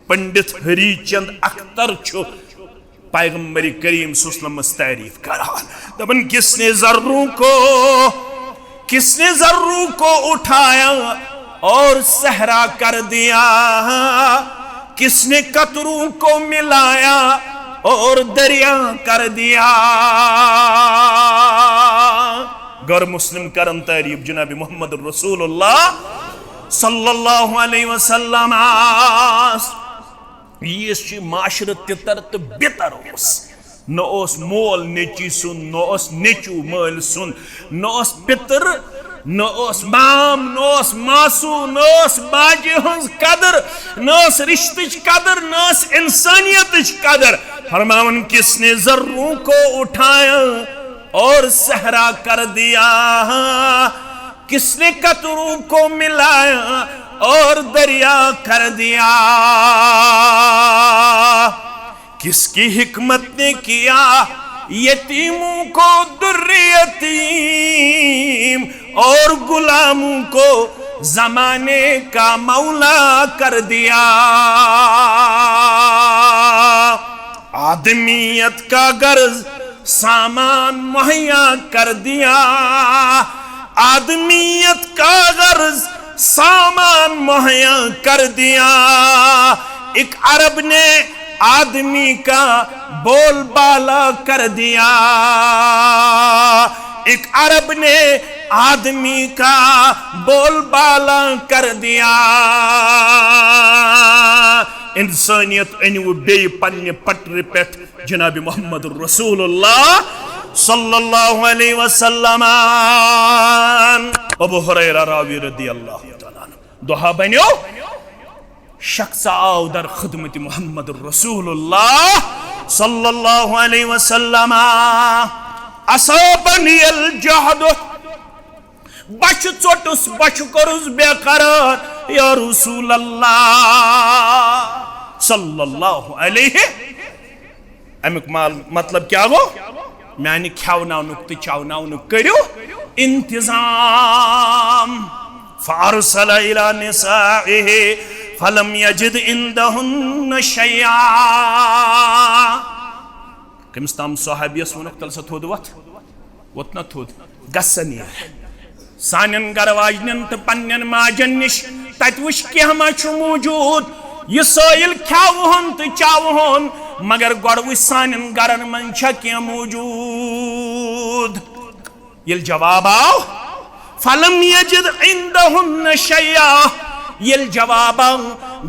पंडित हरीचंद अख्तर पैगंबर करीम सल्लल्लाहु अलैहि वसल्लम तारीफ करान दबन किसने जर्रू को उठाया और सहरा कर दिया, किसने कतरू को मिलाया और दरिया कर दिया। गौर मुस्लिम करम तारीफ जनाब मोहम्मद रसूलुल्लाह सल्लल्लाहु अलैहि वसल्लम यह माशरत तर तो बेतर न मोल नेची सुन न नेचू मल सुन न पितर न माम न मासू न बाजी हज कदर न रिश्तच कदर न इंसानियत कदर। फरमावन किसने जर्रों को उठाया और सहरा कर दिया, किसने कतरों को मिलाया और दरिया कर दिया। किसकी हिकमत ने किया यतीमों को दुर्रे यतीम और गुलामों को जमाने का मौला कर दिया। आदमियत का गर्ज सामान मुहैया कर दिया, आदमियत का गर्ज सामान मुहैया कर दिया। एक अरब ने आदमी का बोलबाला कर दिया, एक अरब ने आदमी का बोलबाला कर दिया। इंसानियत अनवु बे पन्ने पटर पे जनाब मोहम्मद रसूलुल्लाह सल्लल्लाहु अलैहि वसल्लम। अबू हुरैरा रावी रदियल्लाहु तआला दुहा बन्यो शख्स आओ दर खिदमत मोहम्मद रसूलुल्लाह सल्लल्लाहु अलैहि वसल्लम। असाबनी अल जहद बच चोटुस बच करुस बेकरार या रसूलल्लाह सल्लल्लाहु अलैहि। अमुक मतलब क्या गो मानी खवनानुक तो चवनानुक करो इंतजाम। फारसल इला निसाइहि फलम यजिद इंदहुन्न शैया। कमिस ताम सहाबियस वनुक तल थोद वत न थोद गसन सानन गरवाजन तो पन्न माजन निश तत वुच क्या मौजूद यह साइल खवहन तो चवहन मगर गोड़ वुच सानन गरन मन क्या मौजूद। ये जवाब आओ फलम यजिद इंदहुन्न शैया। ये जवाब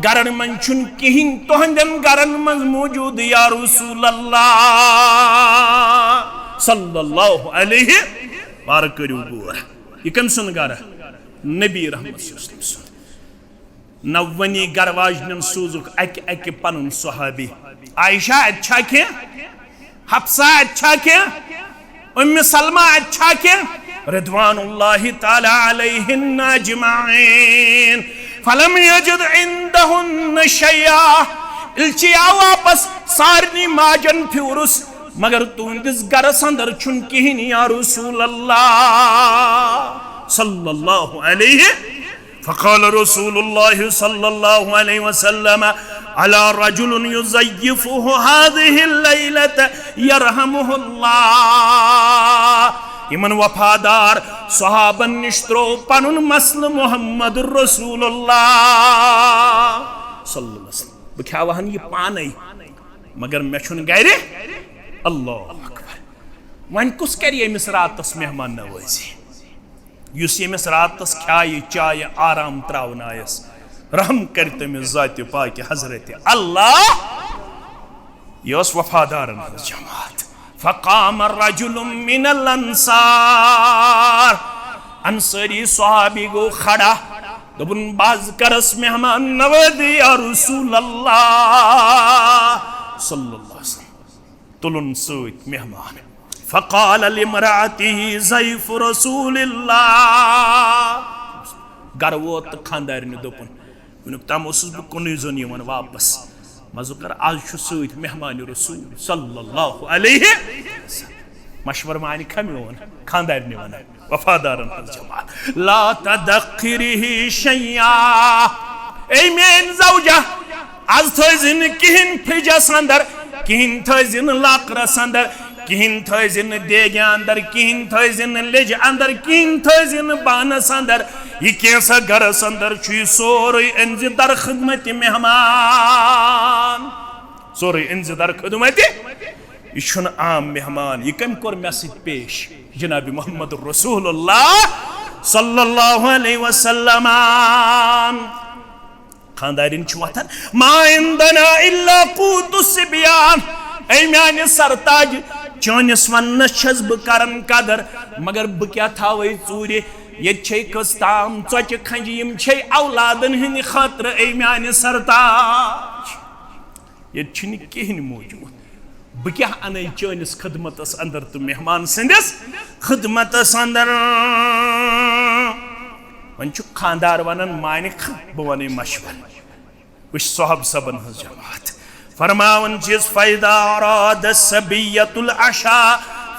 गरन मन छुन कहीं तुहंदन गरन मन मौजूद या रसूलल्लाह सल्लल्लाहु अलैहि बार करू गोर। यह कम सुन गर नबी रहमत सुन नवनी गरवाजन सूजुक अक पन सहाबी आयशा अच्छा क्या, हफ्सा अच्छा क्या, उम्मे सलमा अच्छा क्या रिदवानुल्लाहि ताला अलैहिन्ना अजमाइन। फलम यजिद इंदहुन्न शैया। इल्चिया वापस सारनी माजन फ्यूरुस मगर तुंदिस गरस अंदर छुन कहीं या रसूलल्लाह सल्लल्लाहु अलैहि। फक़ाल रसूलुल्लाह सल्लल्लाहु अलैहि वसल्लम अला रजुलन युज़य्यिफुहु हाज़िहिल लैलत यरहमुहुल्लाह। इमन वफादार सहाबन निश्त्रो पनुन मसल मोहम्मद रसूलुल्लाह सल्लल्लाहु अलैहि वसल्लम। बख्यावहन ये पाने मगर मे छुन गर अल्लाह अकबर। वन कुस कर यमिस रातस मेहमान नवाजी युस यमिस रातस खाए चाय आराम त्रावनायस रहम कर तमिस जात पाक हजरत अल्लाह। यह वफादार जमात। फ़क़ाम रजुलुम मिनल अंसार। अंसारी सहाबी गो खड़ा दोबुन बाज करस मेहमान नवाजी या रसूलल्लाह सल्लल्लाहु अलैहि वसल्लम। तुलन सूत मेहमान फ़क़ाल लिमरातिही ज़ैफ़ रसूलिल्लाह। गर वोत खानदार ने दोपन वनुक तम ओसुस बह कुन जोन यवन वापस मजुकर आज सूत मेहमान रसूल सल्लल्लाहु अलैहि मशवर मानी खम वन खानदार ने वन वफादारन जमात ला तदखिरिही शैया। ए मेन ज़ौजा आज थजिन किहिन फ्रिजस अंदर किहिन थजिन लाकरस अंदर किहिन थजिन देगे अंदर किहिन थजिन लेज अंदर किहिन थजिन बानस अंदर ये कैसा गरस अंदर सोरे अंज दर खिदमत मेहमान सोरे अंज दर खिदमत यह आम मेहमान यह कम कोर मे सत पेश जनाब मोहम्मद रसूलुल्लाह सल्लल्लाहु अलैहि वसल्लम खानदारिन वतन मा इंदना इल्ला कूतुस सिबियान ऐ म्यान सरताज चोनिस वन्नस छस बह करन कदर मगर बह क्या थावे चूरे ये कस्ताम चोच खंज यम औलादन हंद खतर ऐ म्यान सरताज ये कहें मौजूद बह क्या अन चोनिस खदमतस अंदर तो मेहमान संदिस खदमतस अंदर वन खानदार वनान मानिक बह वन मशवर वह सोहब सबन हज जमात फरमावन चीज फैदा राद सबीयतुल अशा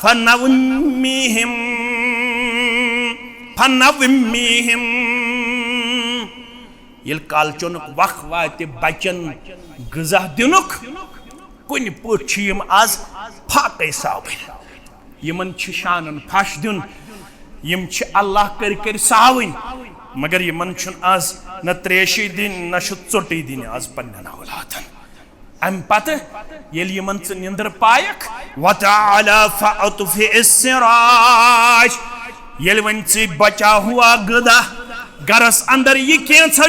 फनवमीहिम ये कालचनुक वख वात बचन गजा दिनुक कुन पट आज फाके सावन यमन शानन फश दिन यम अल्लाह कर सावन मगर यमन आज न त्रेशी दिन न चोटी दिन आज पन्न औलादन अम पत येल यमन निंदर पायक वतआला फअतफि इस्सिराज येल वन बचा हुआ गदा गरस अंदर ये कैसा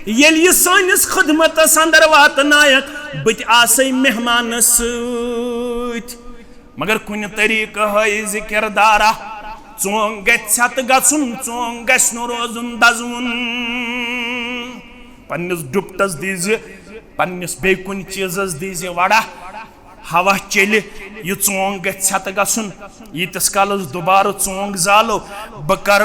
येल ये सानिस खदमतस अंदर वातनायक बत आसे मेहमान सत मगर कुन तरीक है किरदारा चोंग गत गन चोंग गस रोजुन दजुन पन्निस दुपटस दीज पन्निस बे कुन चीजस दीज वड़ा हवा चल यह चोंग गत गन यीतिस कालस दोबारा चोंग जालो बह कर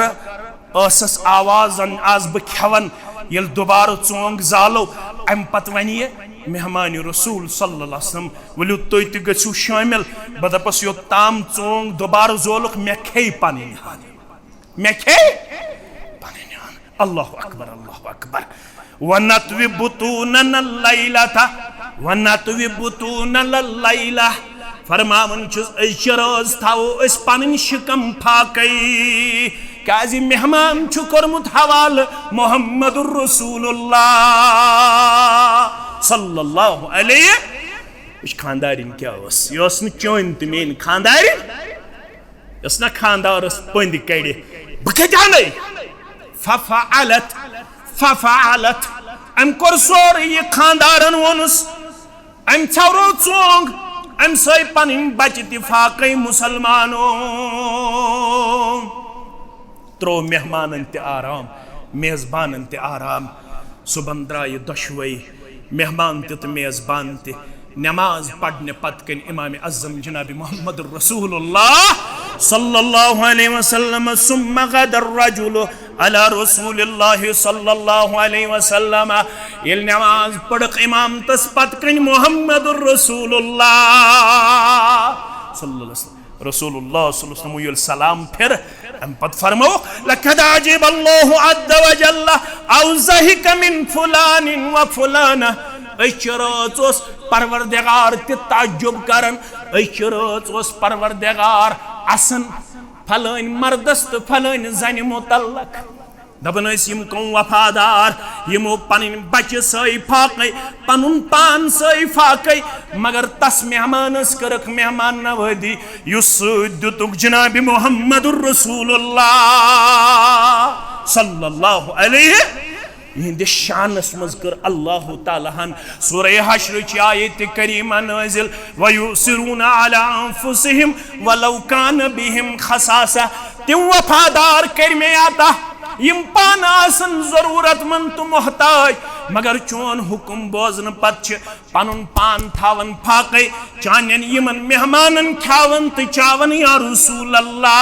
असस आवाज आज बह खेवन ये दोबारा चोंग जालो अम पत वन ये मेहमान रसूल सल्लल्लाहु अलैहि वसल्लम वलु तुम तु गु शामिल बह दपस यो ताम चोंग दोबारा जोलुक मे खे पन मे खे अल्लाहु अकबर वनत्वी बुतूनन लैलता वनत्वी बुतूनन लैला फरमावन रोज थावो पन शिकम फाकै क्या मेहमान कोर्मुत हवाल मोहम्मद रसूलुल्लाह सल्लल्लाहु अलैहि खानदारिन क्या यह चोन तो मेन खानदारिन यस ना खानदारस पंद कड़ बह फफअलत अम कोर सोर यह खानदारन वोनुस अम छवरो चोंग अम सै पन बच फाकै मुसलमानों त्रो मेहमानन ते आराम मेज़बानन ते आराम सुबह द्राय दशवई मेहमान ते मेज़बान ते नमाज पढ़ने पत कन इमाम अज़म जनाब मोहम्मद रसूलुल्लाह सल्लल्लाहु अलैहि वसल्लम सुम्मा गदर रजुल अला रसूलिल्लाह सल्लल्लाहु अलैहि वसल्लम ये नमाज पढ़ इमाम तस पत कन मोहम्मद रसूलुल्लाह सल्लल्लाहु अलैहि वसल्लम रसूलुल्लाह सल्लल्लाहु अलैहि वसल्लम युल सलाम फिर अम पत फरमो लक़द अजबल्लाहु अज़्ज़ व जल्ल औज़हिक मिन फुलानिन व फुलाना रोज परवरदिगार ताज्जुब करन रोज परवरदिगार असन फलान मर्दस तो फलान जन मुतल्लक दपन यम कम वफादार यमो पन बच्चे सई फाकै पनुन पान सई फाकै मगर तस मेहमानस करक मेहमान नवादी युस दुतुक जनाब मोहम्मद रसूलुल्लाह सल्लल्लाहु अलैहि इहंद शानस मज कर अल्लाह ताला सूरह हश्र ची आयत करीमा नाजिल वयुसिरूना अला अनफुसिहिम वलौ कान बिहिम खसासा तिम वफादार कर में आता यम पान आसन जरूरतमंद तो मोहताज मगर चोन हुकुम बोजन पत पनुन पान थावन फाकै चानन यमन मेहमानन खावन तो चावन या रसूल अल्लाह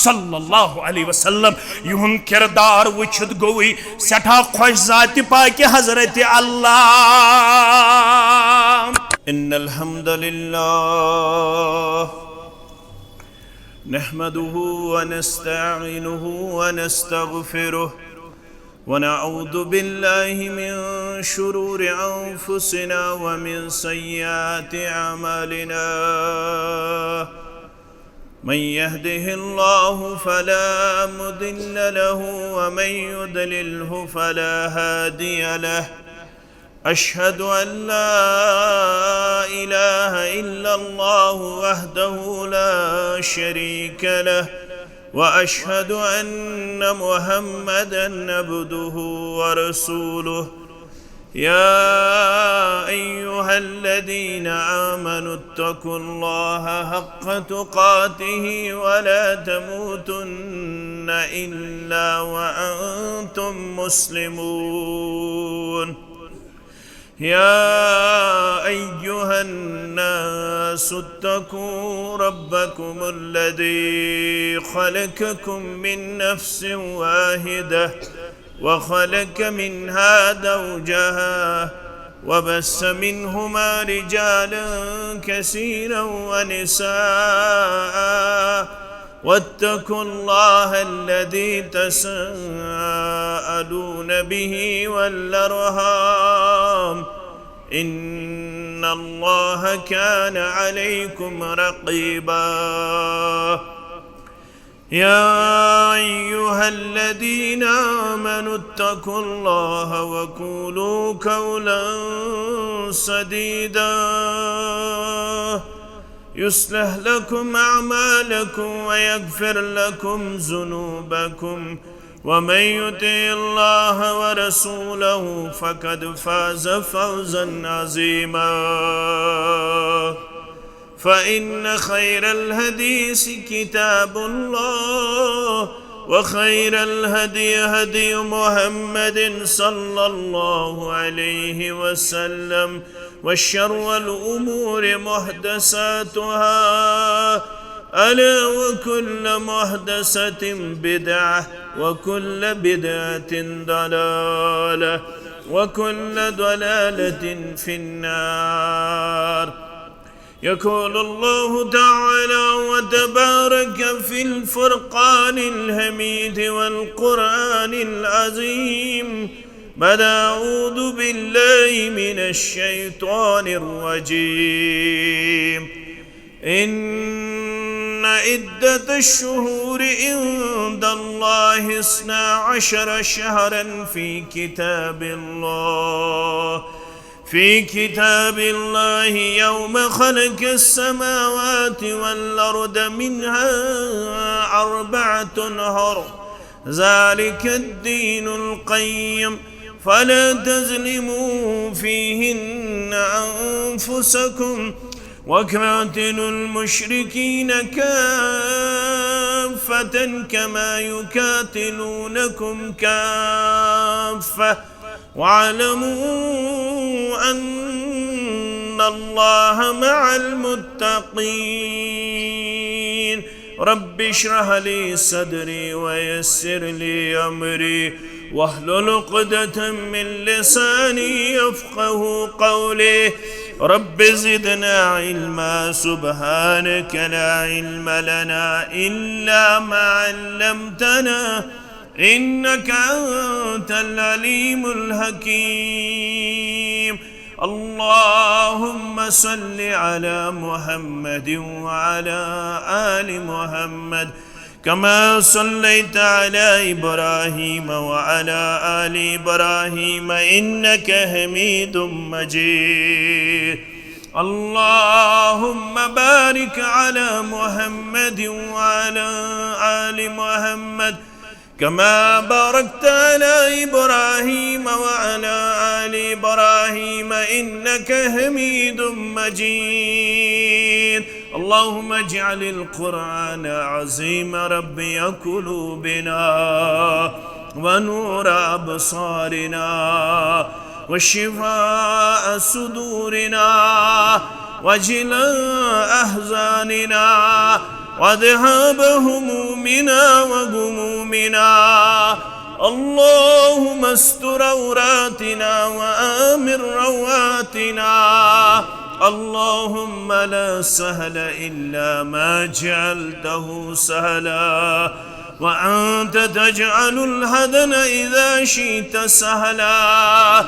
सल्लल्लाहु अलैहि वसल्लम युहन किरदार वुछत गोई सठा खुश जात पाक हजरत अल्लाह इन्नल हम्दुलिल्लाह नहमदुहु व नस्तईनुहु व नस्तगफिरुह ونعوذ بالله من شرور أنفسنا ومن سيئات أعمالنا. من يهده الله فلا مضل له ومن يضلله فلا هادي له. أشهد أن لا إله إلا الله وحده لا شريك له، وأشهد أن محمدًا عبده ورسوله. يا أيها الذين آمنوا اتقوا الله حق تقاته ولا تموتن إلا وأنتم مسلمون. يا أيها الناس اتقوا ربكم الذي خلقكم من نفس واحدة وخلق منها زوجها وبث منهما رجالا كثيرا ونساء. واتقوا الله الذي تساءلون به والأرحام إن الله كان عليكم رقيبا. يا أيها الذين آمنوا اتقوا الله وقولوا قولا سديدا يصلح لكم أعمالكم ويغفر لكم ذنوبكم، ومن يطع الله ورسوله فقد فاز فوزا عظيما. فإن خير الحديث كتاب الله، وخير الهدي هدي محمد صلى الله عليه وسلم، وشر الأمور محدثاتها، ألا وكل محدثة بدعة، وكل بدعة ضلالة، وكل ضلالة في النار. يقول الله تعالى وتبارك في الفرقان الحميد والقرآن العظيم: بعد أعوذ بالله من الشيطان الرجيم. إن عدة الشهور عند الله 12 شهرا في كتاب الله يوم خلق السماوات والأرض منها 4 حرم، ذلك الدين القيم، فلا تظلموا فيهن أنفسكم، وقاتلوا المشركين كافة كما يقاتلونكم كافة، واعلموا أن الله مع المتقين. رب اشرح لي صدري ويسر لي أمري واحلل عقدة من لساني يفقه قولي. رب زدنا علما، سبحانك لا علم لنا إلا ما علمتنا إنك أنت العليم الحكيم. اللهم صل على محمد وعلى آل محمد كما صليت على إبراهيم وعلى آل إبراهيم إنك حميد مجيد. اللهم بارك على محمد وعلى آل محمد كما باركت على إبراهيم وعلى آل إبراهيم إنك حميد مجيد. اللهم اجعل القرآن عظيم ربي قلوبنا ونور أبصارنا وشفاء صدورنا وجلاء أحزاننا وذهاب همومنا وغمومنا. اللهم استر عوراتنا وآمن رواتنا. اللهم لا سهل إلا ما جعلته سهلا وأنت تجعل الهدن إذا شئت سهلا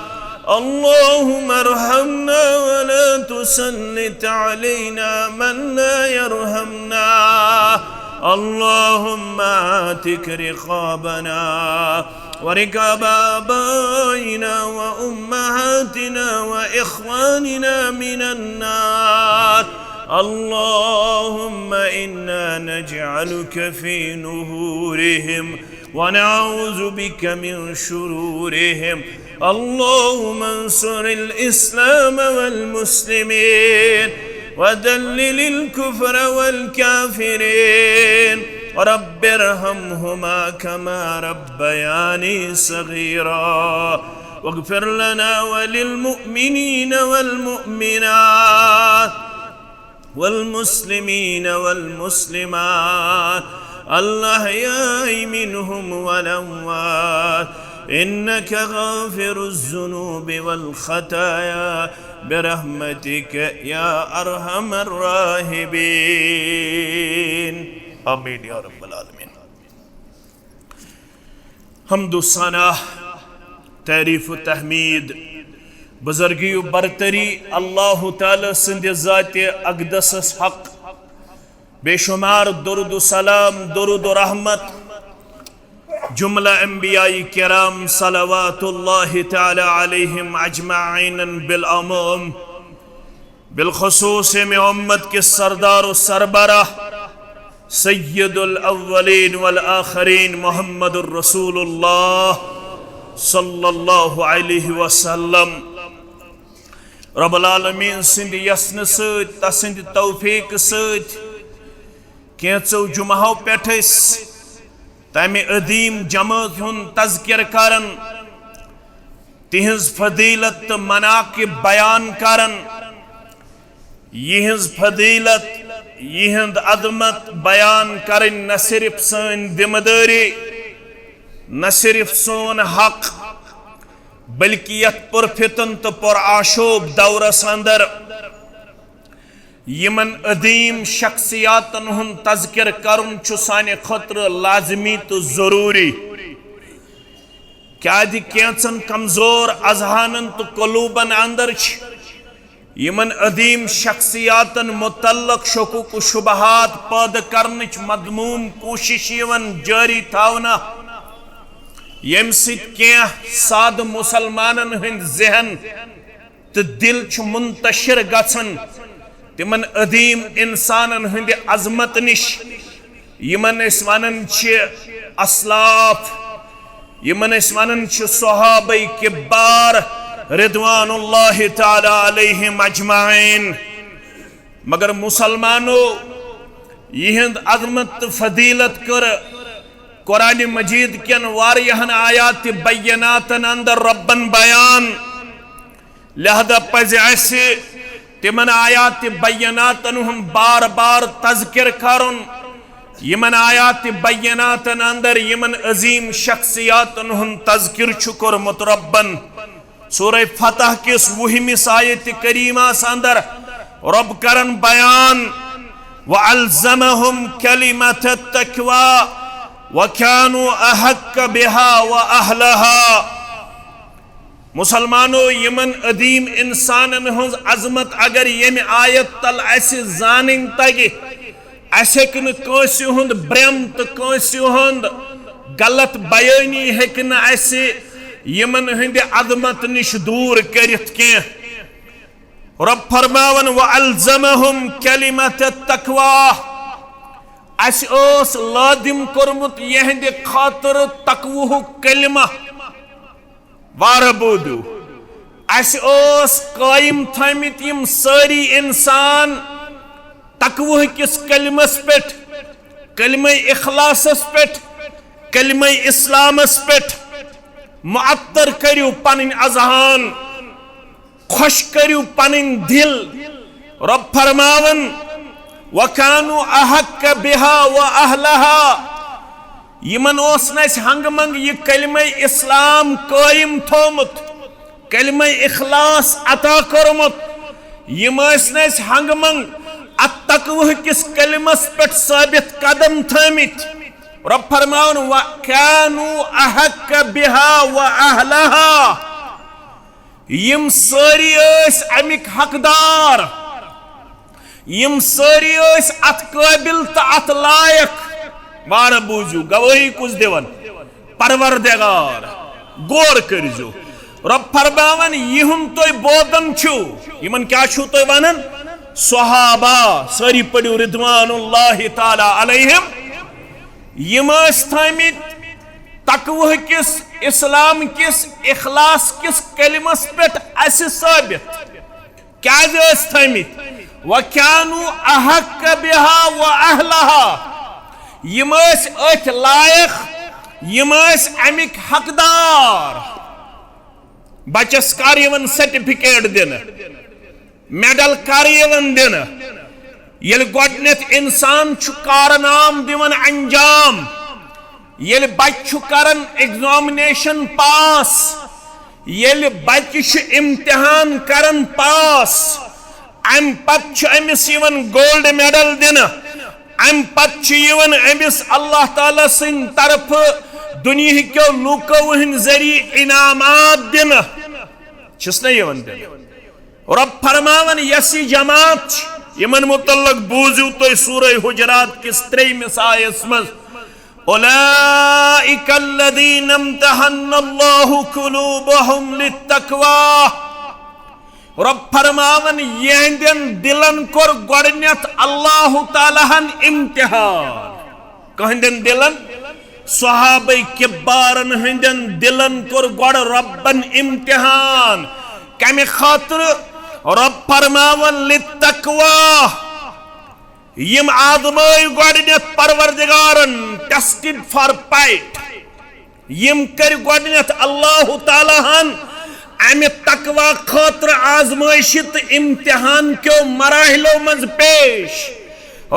اللهم ارحمنا ولا تسلط علينا من لا يرحمنا اللهم آتك رقابنا ورقاب آبائنا وأمهاتنا وإخواننا من النار اللهم إنا نجعلك في نهورهم ونعوذ بك من شرورهم اللهم انصر الإسلام والمسلمين ودلل الكفر والكافرين رب ارحمهما كما ربياني صغيرا واغفر لنا وللمؤمنين والمؤمنات والمسلمين والمسلمات الأحياء منهم والأموات إنك غافر الذنوب والخطايا برحمتك يا أرحم الراحمين آمين يا رب العالمين حمد الصلاة تعریف و تحمید بزرگی و برتری اللہ تعالی سند ذات اقدس حق بے شمار درود و سلام درود و رحمت جملہ انبیاء کرام صلوات اللہ تعالی علیہم اجمعین بالعموم بالخصوص میں امت کے سردار و سربراہ سید الاولین والآخرین محمد الرسول اللہ صلی اللہ علیہ وسلم رب العالمین سند یسن سۭتۍ تسند توفیق سۭتۍ کینژو جمعو پٮ۪ٹھ أسۍ تمہ عظیم جماعت ہُنٛد تذکر کرن تہنٛز فضیلت تہٕ مناقب بیان کرن یہنٛز فضیلت یہنٛد عظمت بیان کرن نہ صرف سٲنۍ ذمہ دٲری نہ صرف سون حق بلکہ یت پرفتن تو پر آشوب دورس اندر یمن عظیم شخصیاتن ہن تذکر کرن چھ سانہ خطر لازمی تو ضروری کیا کینچن کمزور اذہانن تو قلوبن اندر چھ یمن عظیم شخصیاتن متعلق شکوک و شبہات پید کرنچ مضموم کوشش یون جاری تھاونا یم سۭتۍ کینٛہہ سادٕ مسلمانن ہٕنٛدۍ ذہن تہٕ دل چھُ منتشر گژھان تمن عظیم انسانن ہٕنٛدِ عظمت نش یمن أسۍ ونان چھِ اسلاف یمن أسۍ ونان چھِ صحابہ کبار رضوان اللہ تعالی علیہم اجمعین مگر مسلمانو یہند عظمت تہٕ فضیلت کر قرآن مجید کن واریہن آیات بیناتن اندر ربن بیان لہذا پزِ اسہِ تمن آیات بیناتن ہن بار بار تذکر کرن یمن آیات بیناتن اندر یمن عظیم شخصیاتن ہن تذکر چھ کورمت ربن سورہ فتح کس وہمس آیت کریمہ اندر رب کرن بیان وَأَلْزَمَهُمْ كَلِمَةَ التَّقْوَى وَكَانُوا أَحَقَّ بِهَا وَأَهْلَهَا مسلمانو یمن عظیم انسانن ہنز عظمت اگر یم آیت تل اس زانن تگہ اس ہیکن کٲنٛسہِ ہُنٛد برم تو کٲنٛسہِ ہُنٛد غلط بیانی ہیکن اس یمن ہند عظمت نش دور کرت کینٛہہ رب فرماون وَأَلْزَمَهُمْ كَلِمَةَ التَّقْوَى اس اوس لادم کورمت یہند خاطر تقوہ کلمہ واربودو اس اوس قائم تھامت یم ساری انسان تقوہ کس کلمس پٹ کلمہ اخلاصس پٹ کلمہ اسلامس پٹ معطر کریو پنن اذہان خوش کریو پنن دل رب فرماون وَكَانُوا أَحَقَّ بِهَا وَأَهْلَهَا یمن اوس نس ہنگ منگ یہ کلمہ اسلام قائم تھومت کلمہ اخلاص عطا کرمت یم نس ہنگ منگ التقوہ کس کلمس پٹ ثابت قدم تھامت रब फरमावन व कानू अहक बिहा व अहलहा यम सारी अमिक हकदार यम सारी अत काबिल तो अत लायक बार बूझू गवाही कुछ दिवन परवरदिगार गौर करो रब फरमावन यहुन तुम बोदन छु यमन क्या छु तुम वनन सहाबा सारी पढ़ो रिदवानुल्लाहि ताला अलैहिम यम थमित तकवह किस इस्लाम किस इखलास किस कलिमस पे साबित क्या थमित व कानू अहक बिहा व अहलहा यम अथ लायक यम अमिक हकदार बचस कर सर्टिफिकेट दिन मेडल कर दिन ये गोडनेथ इंसान कारनाम दिवन अंजाम ये बच्च करन एग्जामिनेशन पास ये बच्च इम्तिहान करन पास अम पत अमिस गोल्ड मेडल दिन अम पत अमिस अल्लाह ताला सिंह तरफ दुनिया के लूको हंद जरिए इनामात दिन दिन रब फरमावन यसी जमात यमन मुतल्लक बूझू तो सूरह हुजरात किस 3 आयत मज उलाइका अल्लज़ीना इम्तहन्नल्लाहु कुलूबहुम लित्तक़वा रब फरमावन यहंदन दिलन कोर गोडनेथ अल्लाह ताला हन इम्तिहान कहंदन दिलन सहाबे किबारन हंदन दिलन कोर गोड रब्बन इम्तिहान कमे खातिर रब फरमावन लित्तक़वा यम आदमाय गोडनेथ परवरदिगारन टेस्टेड फॉर फाइट यम कर गोडनेथ अल्लाह ताला हन अमे तकवा खातिर आजमाइश इम्तिहान क्यों मराहलों मज पेश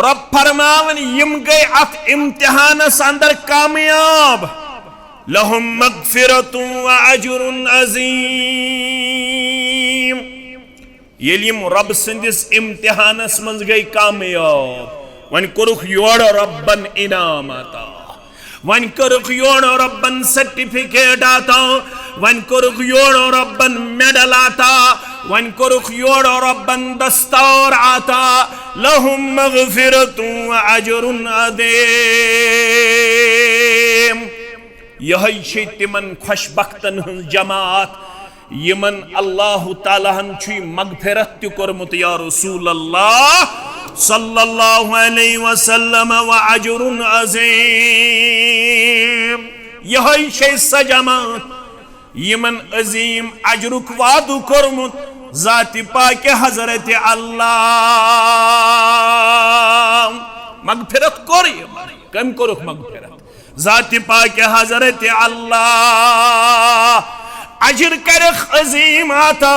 रब फरमावन यम गए अत इम्तिहानस अंदर कामयाब लहुम मगफिरतुन व अजरुन अज़ीम यम रब संदिस इम्तिहानस मज गए कामयाब वन कुरुख योड़ रब्बन इनाम आता वन कुरुख योड़ रब्बन सर्टिफिकेट आता वन कुरुख योड़ रब्बन मेडल आता वन कुरुख योड़ रब्बन दस्तार आता लहुम मगफिरतुन व अजरुन अज़ीम यही तिमन खुशबख्तन हंज जमात यमन अल्लाह ताला हन मगफिरत तु कोरमुत या रसूल अल्लाह सल्लल्लाहु अलैहि वसल्लम व अजरुन अज़ीम यही स जमात यमन अजीम अजरुक वादु कोरमुत जाति पाक हजरत अल्लाह मगफिरत कोर कम कोरुख मगफिरत जाति पाक हजरत अल्लाह अजर करख अजीम आता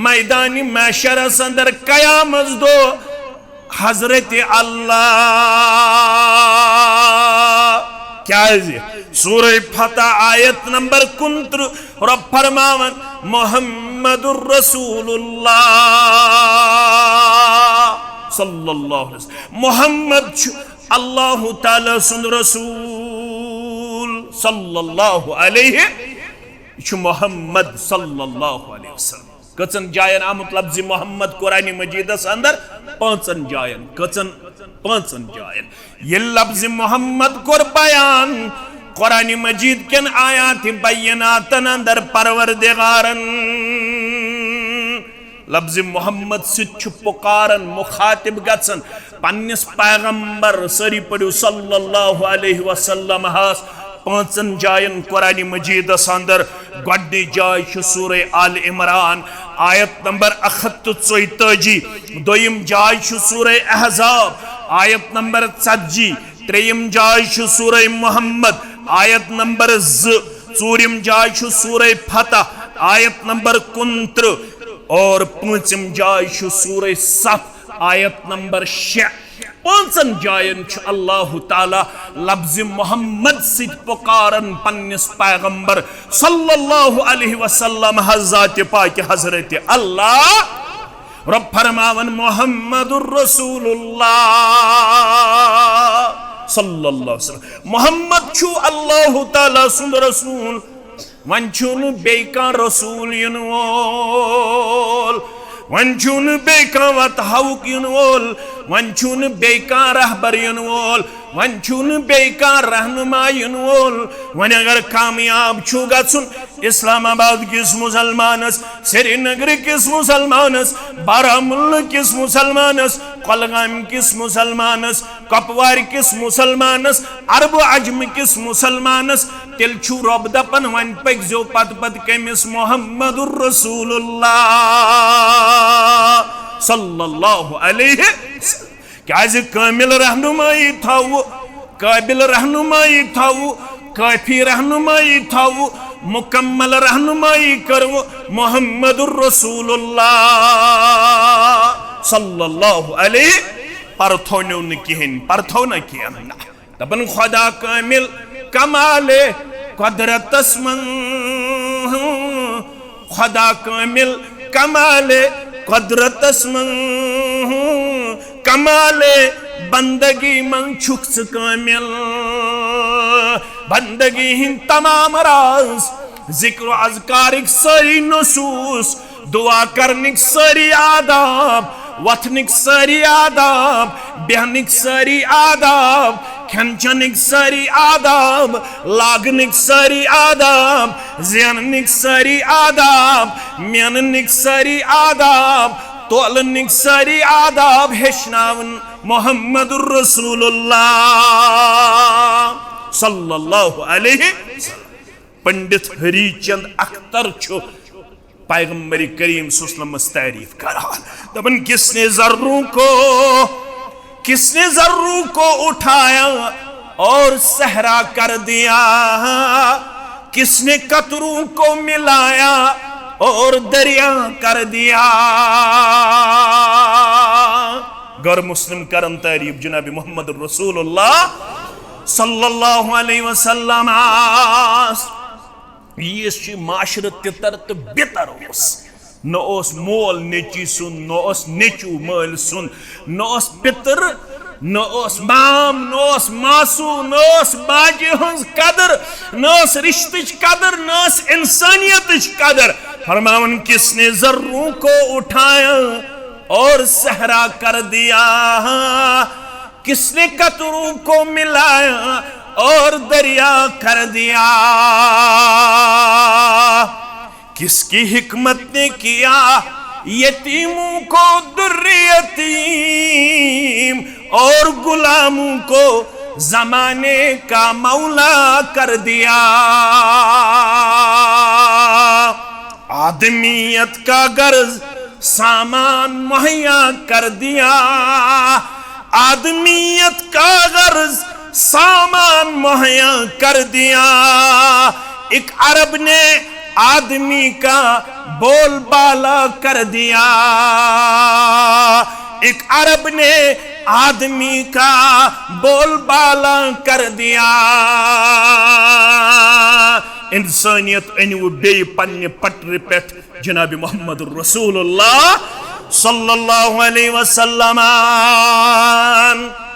मैदानी महशर अंदर कयामत दो हजरत अल्लाह क्या सूरह फतह आयत नंबर 69 रब फरमावन मुहम्मदुर रसूलुल्लाह सल्लल्लाहु अलैहि वसल्लम मुहम्मद अल्लाह ताला सुन रसूल सल्लल्लाहु अलैहि मुहम्मद सल्लल्लाहु अलैहि वसल्लम कचन जायन आमुत लफ्ज़ मोहम्मद कुरान मजीदस अंदर 5 जायन कचन 5 जायन ये लफ्ज़ मोहम्मद कोर बयान कुरान मजीद केन आयात बयनातन अंदर परवरदिगारन लफ्ज़ मोहम्मद सिच पुकारन मुखातिब गसन पन्निस पैगंबर सरी पड़ो सल्लल्लाहु अलैहि वसल्लम हास 5 जायन कुरान मजीदस अंदर गोडनी जाय सूरह आल इमरान आयत नंबर 144 दोयम जाय सूरह अहज़ाब आयत नंबर 40 त्रेयम जाय सूरह मुहम्मद आयत नंबर 2 चूरिम जाय सूरह फतह आयत नंबर 69 और 5 जाय सूरह सफ आयत नंबर 6 5 जायन अल्लाह ताला लफ्ज़ मोहम्मद से पुकारन पन्निस पैगंबर सल्लल्लाहु अलैहि वसल्लम हज़रत पाक हजरत अल्लाह रब फरमावन मुहम्मदुर रसूलुल्लाह सल्लल्लाहु अलैहि वसल्लम मोहम्मद छु अल्लाह ताला सुंद रसूल वन छुन बेका रसूल युन वोल वन छुन बेका वत हाउक युन वोल वन छुन बेका रहबर युन वोल वन छुन बेका रहनुमा युन वोल वन अगर कामयाब छु गछुन इस्लामाबाद किस मुसलमानस श्रीनगर किस मुसलमानस बारामुल्ला किस मुसलमानस कोलगाम किस मुसलमानस कपवार किस मुसलमानस अरब अजम किस मुसलमानस तिल छु रब दपन वन पगजो पत पत कमिस मोहम्मदुर रसूलुल्लाह सल्लल्लाहु अलैहि वसल्लम क्याज कामिल रहनुमाई थाव काबिल रहनुमाई थाव काफी रहनुमाई थाव मुकम्मल रहनुमाई करो मोहम्मदुर रसूलुल्लाह सल्लल्लाहु अलैहि परथो न किहन परथो न किहन दपन खुदा कामिल कमाले कुदरतस मन खुदा कामिल कमाले कुदरतस मन कमाले बंदगी मन छुक्स कामिल बंदगी हिंद तमाम राज जिक्र अज़कारिक सारी नसूस दुआ करनिक सारी आदाब वथनिक सारी आदाब बहनिक सारी आदाब खनचनिक सारी आदाब लागनिक सारी आदाब ज़ियनिक सारी आदाब मेननिक सारी आदाब तोलनिक सारी आदाब हेशनावन मोहम्मदुर रसूलुल्लाह सल्लल्लाहु अलैहि वसल्लम पंडित हरीचंद अख्तर छु पैगंबर करीम सल्लल्लाहु अलैहि तारीफ करान दबन किसने जर्रों को उठाया और सहरा कर दिया किसने कतरों को मिलाया और दरिया कर दिया गर मुस्लिम करम तारीफ जनाब मोहम्मद रसूलुल्लाह सल्लल्लाहु अलैहि वसल्लम यीस माशरत तितर तो बेतर न मोल नेची सुन न नेचू मल सुन न पितर न माम न मासू न बाजी हज कदर न रिश्त कदर न इंसानियत कदर फरमावन किसने जर्रों को उठाया और सहरा कर दिया किसने कतरों को मिलाया और दरिया कर दिया किसकी हिकमत ने किया यतीमों को दुर्रे यतीम और गुलामों को जमाने का मौला कर दिया आदमियत का गर्ज सामान मुहैया कर दिया आदमियत का गर्ज सामान मुहैया कर दिया एक अरब ने आदमी का बोलबाला कर दिया एक अरब ने आदमी का बोलबाला कर दिया इंसानियत अनवु बे पन्ने पटरे पेट जनाब मोहम्मद रसूलुल्लाह सल्लल्लाहु अलैहि वसल्लम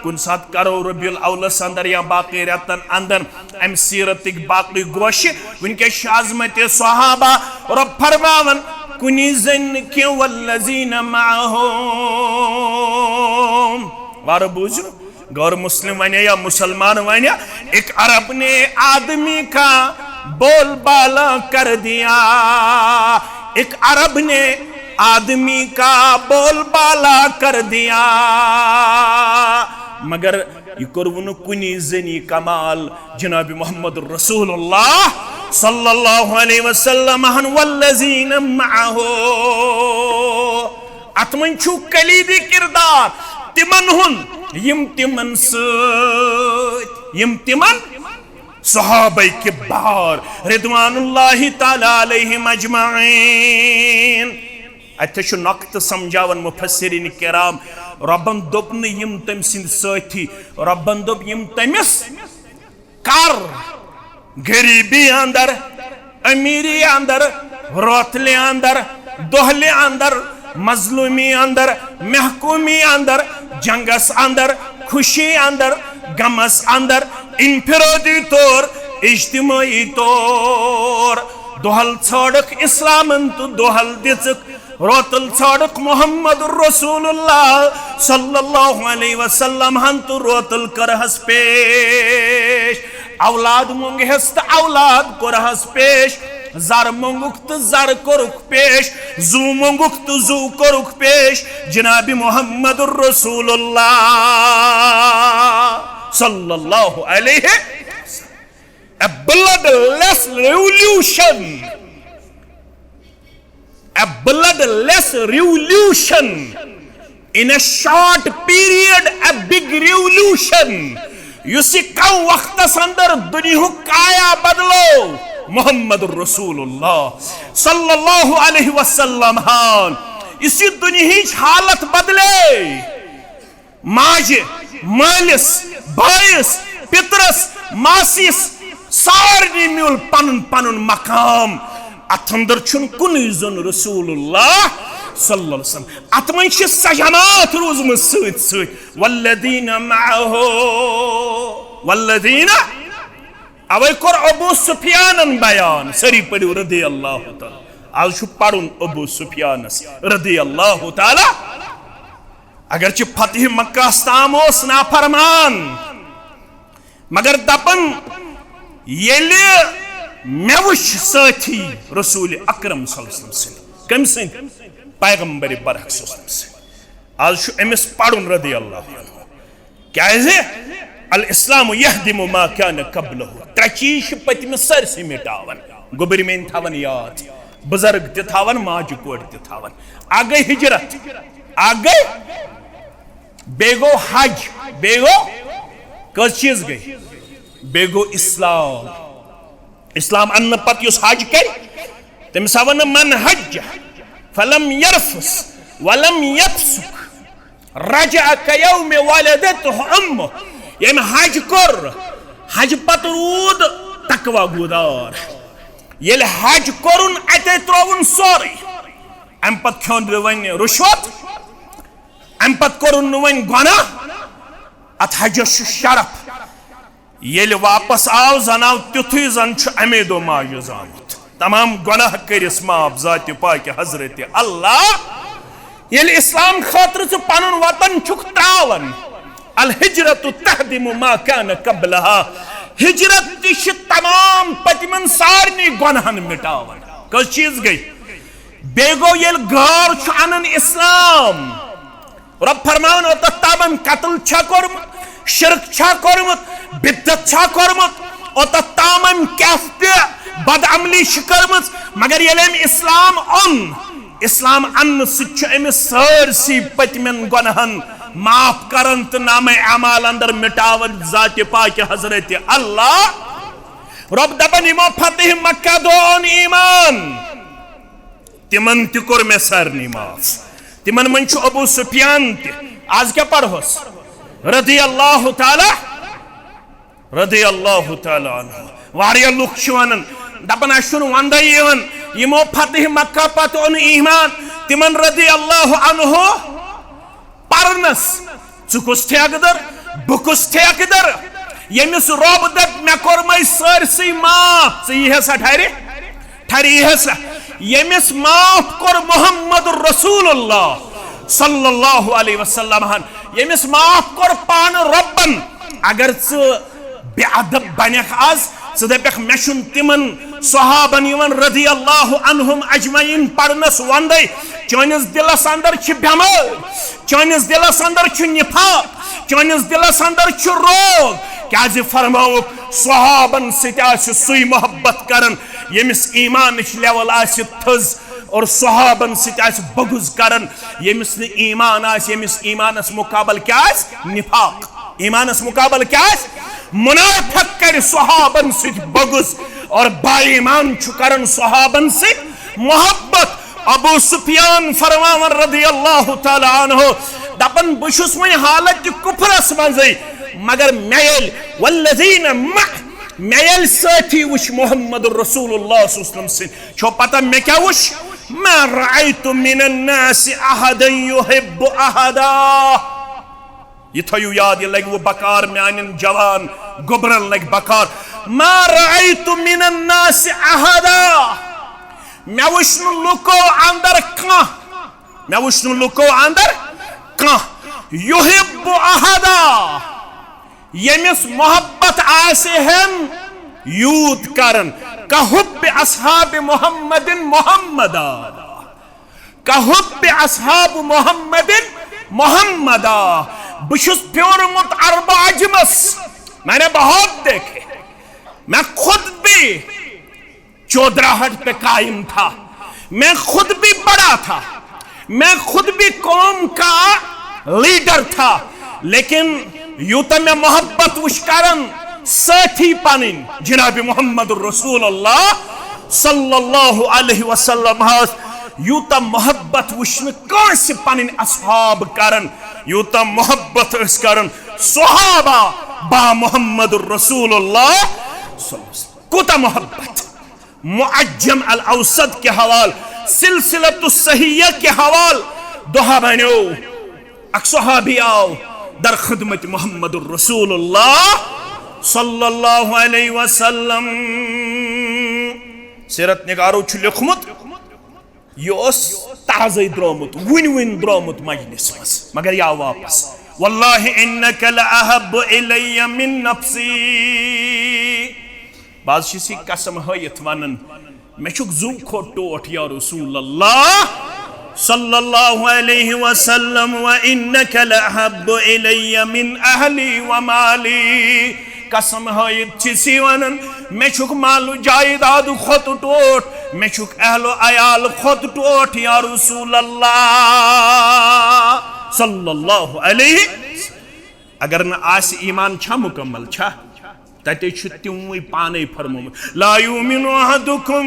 कुन सात करो रबिउल अव्वलस अंदर या बाकी रतन अंदर अम सीरतिक बाकी गोश उनके शाज़मत सहाबा और फरमावन कुनी जन के वल्लजीन माहुम वार बुझ गौर मुस्लिम वने या मुसलमान वने एक अरब ने आदमी का बोलबाला कर दिया एक अरब ने आदमी का बोलबाला कर दिया मगर ये करवुन कुनी जनी कमाल जनाब मोहम्मद रसूलुल्लाह सल्लल्लाहु अलैहि वसल्लम हन वल्लजीन माहु अतमन छु कलीदी किरदार तिमन हुन यम तिमन सहाबाए किबार रिदवानुल्लाहि ताला अलैहिम अजमाइन अत नक्त समझावन मुफस्सिरीन किराम रब्बन दोप यम तम सिंद साथी रब्बन दोप यम तमिस कर गरीबी अंदर अमीरी अंदर रोतले अंदर दोहले अंदर मजलूमी अंदर महकूमी अंदर जंगस अंदर खुशी अंदर गमस अंदर इनफिरादी तौर इज्तिमाई तौर दोहल छड़क इस्लामन तो दोहल दिचक रोतल छड़क मोहम्मद रसूलुल्लाह सल्लल्लाहु अलैहि वसल्लम हन तो रोतल करहस पेश औलाद मंगहस तो औलाद करहस पेश जर मंगुक तो जर करुक पेश जू मंगुक तो जू करुक पेश जनाबी मोहम्मद रसूलुल्लाह sallallahu alaihi a bloodless revolution, a bloodless revolution in a short period, a big revolution. युसी कम वक्त अंदर दुनिया काया बदलो मोहम्मद रसूलुल्लाह सल्लल्लाहु अलैहि वसल्लम हान इसी दुनिया हालत बदले माजे मालिस बायस पितरस मासिस सारनी मिल पनुन पनुन मकाम अथंदर छुन कुन जन रसूलुल्लाह सल्लल्लाहु अलैहि वसल्लम अतमन छ सजनात रोजम सत सत वल्लदीना माहो वल्लदीना अवै कोर अबू सुफियान बयान सरी पड़ो रदियल्लाहु ताला आज छु पढ़ुन अबू सुफियान रदियल्लाहु ताला अगर च फतह मक्का ताम ओस नाफरमान मगर दपन येले मे वुच साथी रसूल अकरम सल्लल्लाहु अलैहि वसल्लम कम सं पैगंबर बरहक सल्लल्लाहु अलैहि वसल्लम आज छु एमिस पढ़ुन रदियल्लाहु अन्हु क्या है अल इस्लाम यहदिमु मा कान क़ब्लहु त्रचीश पतम सरसे मिटावन गोबर में थावन याद बुजुर्ग त थावन माज कोड त थावन आ गई हिजरत आ गई बेगो हज बेगो कस चीज गई बेगो इस्लाम इस्लाम अन्न पत युस हज कर तम सवन मन हज फलम यरफुस वलम यफसुक रजा कयौम वलदतहु उम्मु यम हज कर हज पत रूद तकवा गुदार येल हज करुन अते त्रोवन सोरी अम पत खोन वन रुश्वत अम पत करुन वन गुनाह अत हजस शरफ येल वापस आव जनाव तुथु जन छु अमे दो माज आमुत तमाम गुनाह करिस माफ जात पाक हजरत अल्लाह येल इस्लाम खातिर छु पनुन वतन छुक त्रावन अल हिजरत तहदिमु मा कान क़ब्लहा हिजरत तिश तमाम पतिमन सारनी गुनाहन मिटावन कस चीज गई बेगो येल गार छु अनन इस्लाम रब फरमान ओत ताबन कत्ल छा कोरमुत शिरक छा कोरमुत बिदत छा कोरमुत ओत तामन कैफते बदअमली शिकरमुत मगर येलेम इस्लाम अन इस्लाम अन सिच एमिस सरसी पतिमन गुनाहन माफ करन तो नाम अमाल अंदर मिटावन जात पाक हजरत अल्लाह रब दपन इमो फतह मक्का दोन ईमान तिमन त कोर मे सरनी माफ तिमन मन छु अबू सुफियान त आज क्या पढ़ोस रदियल्लाहु ताला अन्हु वारिया लुक छु वनन दपन अशुन वंदय यवन इमो फतह मक्का पत ओन ईमान तिमन रदियल्लाहु अन्हु परनस चुकुस ठेकदर बुकुस ठेकदर यमिस रब दप मे कोर मै सरसी माफ हसा ठहरे ठहरे हसा यमिस माफ कोर मोहम्मद रसूलुल्लाह सल्लल्लाहु अलैहि वसल्लम हन यमिस माफ कोर पान रब्बन अगर च बेअदब बनख आज च दपख मे छुन तिमन सहाबन यवन रदियल्लाहु अन्हुम अजमईन परनस वंदे चोनिस दिलस अंदर छ बेमार चोनिस दिलस अंदर छ निफाक चोनिस दिलस अंदर छ रोग क्या फरमाओ सहाबन सत सुई मोहब्बत करन यमिस ईमान लेवल आस थज और सहाबन सत बगुज करन यमिस न ईमान आस यमिस ईमानस मुकाबल क्या निफाक ईमानस मुकाबल क्या मुनाफिक कर सहाबन सत बगुज और बाईमान छु करन सहाबन से मोहब्बत अबू सुफियान फरमावन रदियल्लाहु ताला अन्हु दपन बुशुस वह हालत कुफरस मजे मगर मेल वल्लज़ीना मेल साथी वुश मोहम्मद रसूलुल्लाह सल्लल्लाहु अलैहि वसल्लम छो पता मे क्या वुश मा रअयतु मिनन नास अहदन युहिब्बु अहदा ये थयु याद, ये लग वो बकार म्यान जवान गोबरन लग बकार। मा रअयतु मिनन नास अहदा, मैं वुश्नु लुको अंदर का, मैं वुश्नु लुको अंदर का युहिब्बु अहदा, यमिस मोहब्बत आसे हम यूत करन का हुब्ब असहाब मुहम्मदिन मुहम्मदा, का हुब्ब असहाब मुहम्मदिन मुहम्मदा। बुशुस प्योरमुत अरब अजमस, मैंने बहुत देखे, मैं खुद भी चौधराहट पे कायम था, मैं खुद भी बड़ा था, मैं खुद भी कौम का लीडर था, लेकिन यूत में मोहब्बत उश्कारन साथी पानिन जनाब मोहम्मद रसूलुल्लाह सल्लल्लाहु अलैहि वसल्लम यूता मोहब्बत वुश्न कांस पन असहाब करन, यूता मोहब्बत करन सहाबा बा मोहम्मद रसूलुल्लाह। कोता मोहब्बत मुअज्जम अल औसत के हवाल, सिलसिलतुस सहिया के हवाल दोहा बनो अक सहाबी आओ दर खिदमत मोहम्मद रसूलुल्लाह सल्लल्लाहु अलैहि वसल्लम। सीरत निगारो छु लिखमुत यह ताज़े द्रोमुत वन वन द्रोमुत मजलिस मस, मगर या वापस वल्लाहि इन्नका लअहब्बु इलैया मिन नफ्सी। बादशी कसम हयत वनन मे छुक जू खो टोट या रसूल अल्लाह सल्लल्लाहु अलैहि वसल्लम, व इन्नका लअहब्बु इलैया मिन अहली व माली। कसम हयत वनन मे छुक मालु जायदाद खोत टोट, मे छुक अहलो अयाल खोत टोट या रसूल अल्लाह सल्लल्लाहु अलैहि। अगर न आस ईमान छा मुकम्मल छा तते छु तिवई पाने फरमोमुत ला युमिनु अहदुकुम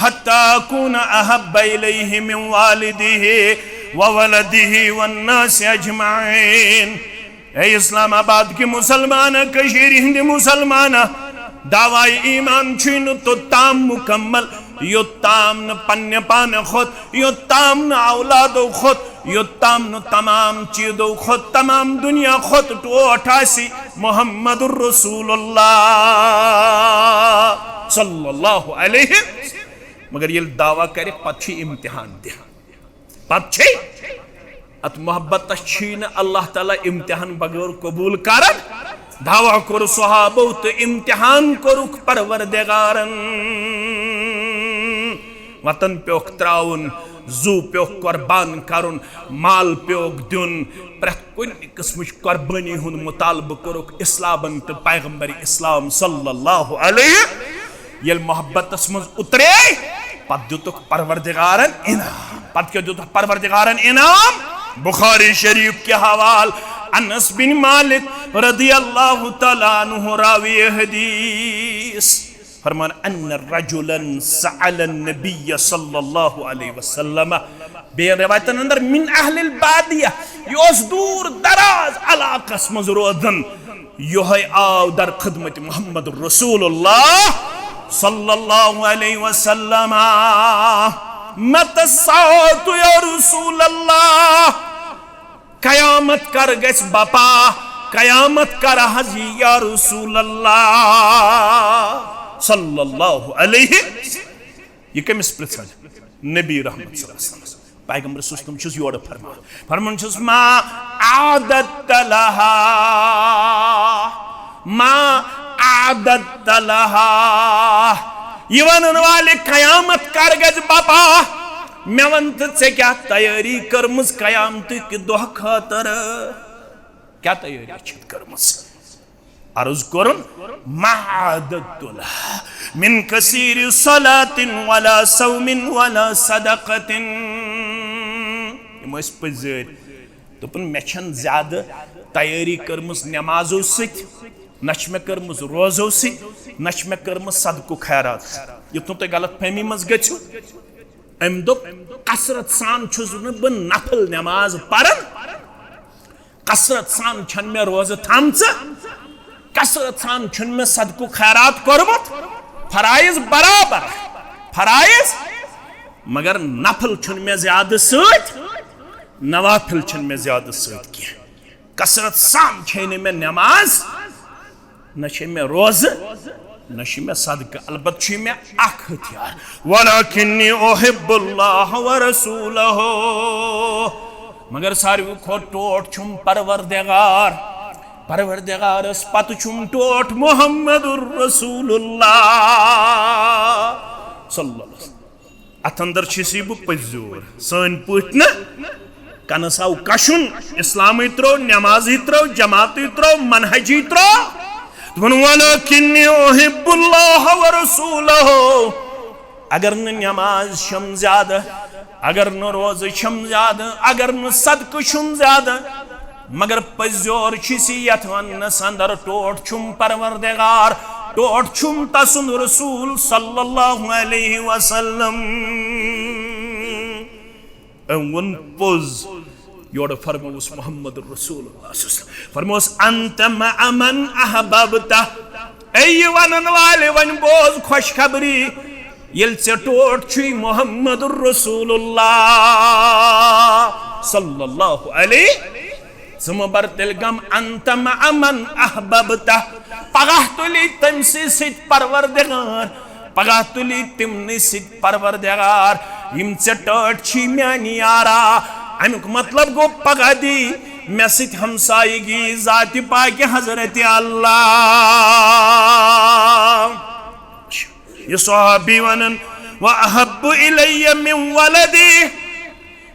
हत्ता अकूना अहब्बा इलैहि मिन वालिदिहि व वलदिहि वन नास अजमाइन। ए इस्लामाबाद के मुसलमान, कशीर हिंद मुसलमान, दावाई ईमान छीन तो ताम मुकम्मल, यो ताम न पन्य पान खुद, यो ताम न औलादो खुद, यो ताम न तमाम चीजों खुद, तमाम दुनिया खुद तो 88 मोहम्मदुर रसूलुल्लाह सल्लल्लाहु अलैहि। मगर ये दावा करे पछी इम्तिहान दे, पछी अत मोहब्बत न अल्लाह ताला इम्तिहान बगैर कबूल करन। दावा कर सहाबो तो इम्तिहान करुक परवरदिगारन। वतन प्योक त्राउन, जू प्योक कुर्बान करुन, माल प्योक दुन, प्रत कुन किस्म कुर्बानी हुन मुतालबा करुक इस्लामन तो पैगंबर इस्लाम सल्लल्लाहु अलैहि। ये मोहब्बतस मज उतरे पत दुतुक परवरदिगारन इनाम, पत के दुतुक परवरदिगारन इनाम। बुखारी शरीफ के हवाल अनस बिन मालिक रदियल्लाहु तआला अन्हु रावी हदीस फरमान अन्न रजुलन सअल नबी सल्लल्लाहु अलैहि वसल्लम। बे रिवायतन अंदर मिन अहलिल बादिया, योस दूर दराज इलाकस मज रोदन, योह आव दर खिदमत मोहम्मद रसूलुल्लाह सल्लल्लाहु अलैहि वसल्लम। मत सातु या रसूल अल्लाह, कयामत कर गस बापा, कयामत कर हजी या रसूल अल्लाह सल्लल्लाहु अलैहि। ये कमिस पृथ्वी नबी रहमत सल्लल्लाहु अलैहि वसल्लम पैगंबर सुस्तम छुस योर फरमान, फरमान छुस मा आदत लहा, मा आदत लहा। ये वनन वाले कयामत कर गज बापा, मे वन तो क्या तैयारी करमस कयामत के दोह खातर, क्या तैयारी करमस? अर्ज करन मादतुल्ला मिन कसीर सलातिन वला सौमिन वला सदक़तिन। मस पजर दोपन मे छन ज्यादा तैयारी करमस नमाजों सत, नच मे करमस रोजों सत, नच मे करमस सदको खैरात। युतन तुम गलत फहमी मज गो अम दोप कसरत सान छुस बह नफल नमाज परन, कसरत सान छन मे रोज थमच, कसरत सान छन मे सदको खैरात कोरमुत, फराइज बराबर फराइज, मगर नफल छन मे ज्यादा सत, नवाफिल छन मे ज्यादा सत। कसरत साम छे मे नमाज न छे मे रोज न छे मे सदका अलबत छे मे अख हथियार वलाकिन्नी उहिब्बुल्लाह व रसूलहु मगर सारी खो टोट छुम परवरदिगार पत छुम टोट मुहम्मदुर रसूलुल्लाह सल्लल्लाहु अत अंदर छी बह पजोर सन पट न कनस आव कशुन इस्लाम त्रो नमाज त्रो जमात त्रो मनहज त्रो वलाकिन्नी उहिब्बुल्लाह व रसूलहु अगर न नमाज शम ज्यादा अगर न रोज छम ज्यादा अगर न सदक छुम ज्यादा मगर पजोर छिसी यथ वन्नस अंदर टोट छुम परवरदिगार टोट छुम तसुन रसूल सल्लल्लाहु अलैहि वसल्लम वन पोज योड़ फरमोस मोहम्मद रसूलुल्लाह फरमोस अंत मन अहबबता ऐ वनन वाले वन बोज खुशखबरी ये टोट छी मोहम्मद रसूलुल्लाह सल्लल्लाहु अलैहि बर तिलगम अंत मन अहबबता पगह तुली तमसी सित परवरदिगार पगह तुली तिमनि सित परवरदिगार यम टट छी म्यानी यारा अमुक मतलब गो पगह दी मे सित हमसायगी जाति पाक हजरत अल्लाह ये सहाबी वनन व अहब्बु इलैय मिन वलदी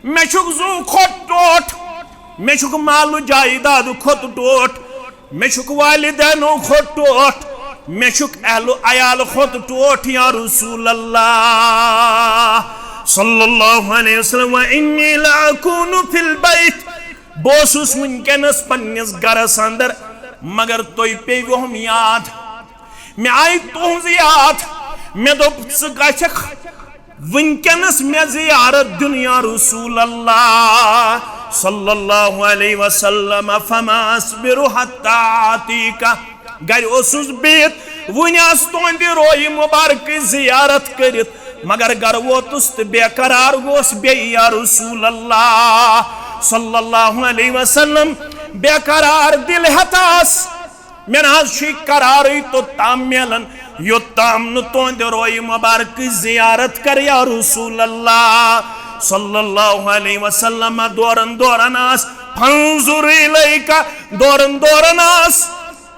मे छुक जू खोट टोट मे छुक मालू जायदाद खोत टोट मे छुक वालिदैन खोत टोट मे छुक अहलु अयाल खोत टोट या रसूल अल्लाह सल्लल्लाहु अलैहि वसल्लम व इन्नी लाकुनु फिल बैत बोसुस वनकनस पन्निस गरस अंदर मगर तोय पेव हम याद मे आई तुहज याद मे दोप गछक वनकनस मे जियारत दुनिया रसूल अल्लाह सल्लल्लाहु अलैहि वसल्लम फमा अस्बिरु हत्ता आतीका घर ओसुस बित वुनियास तोंद रोय मुबारक जियारत करित मगर घर वोतुस त बेकरार गोस बे या रसूल अल्लाह सल्लल्लाहु अलैहि वसल्लम बेकरार दिल हतास मेनाज छी करार तो ताम मेलन योत्ताम न तोंद रोय मुबारक जियारत कर या रसूल अल्लाह सल्लल्लाहु अलैहि वसल्लम दौरन दौरनास फंजुर इलैका दौरन दौरनास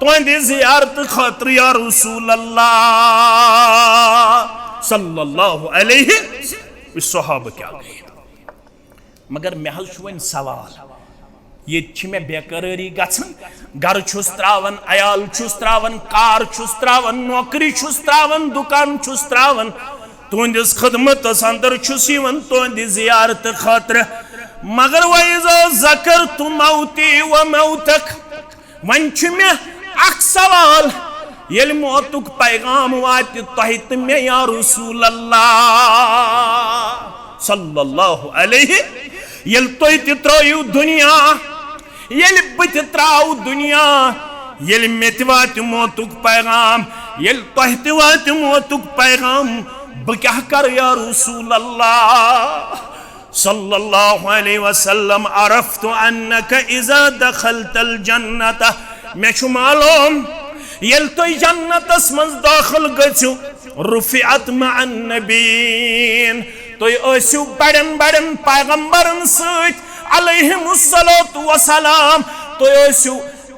तोंद जियारत खातिर या रसूल अल्लाह सल्लल्लाहु अलैहि सहाबा क्या गए मगर मे हज वन सवाल ये मे बेकरारी गछन घर छुस त्रावन अयाल छुस त्रावन कार छुस त्रावन नौकरी छुस त्रावन दुकान छुस त्रावन तुंदिस खदमत अंदर छुस यवन तुंद जियारत खातिर मगर वइज़ा ज़करतु मौती व मौतक वन मे अख सवाल येल मौतुक पैगाम वात तोह त मे या रसूल अल्लाह सल्लल्लाहु अलैहि येल तोह त त्रयु दुनिया येल बत त्राव दुनिया येल मे त वात मौतुक पैगाम येल तोह त वात मौतुक पैगाम ब क्या कर या रसूल अल्लाह सल्लल्लाहु अलैहि वसल्लम अरफ्तु अन्नक इज़ा दखलतल जन्नत मे छु मालूम येल तो जन्नतस मज दाखिल गछु रुफिअत मअन नबीन तो असु बड़न बड़न पैगंबरन सत अलैहिमुस्सलातु वसलाम तो असु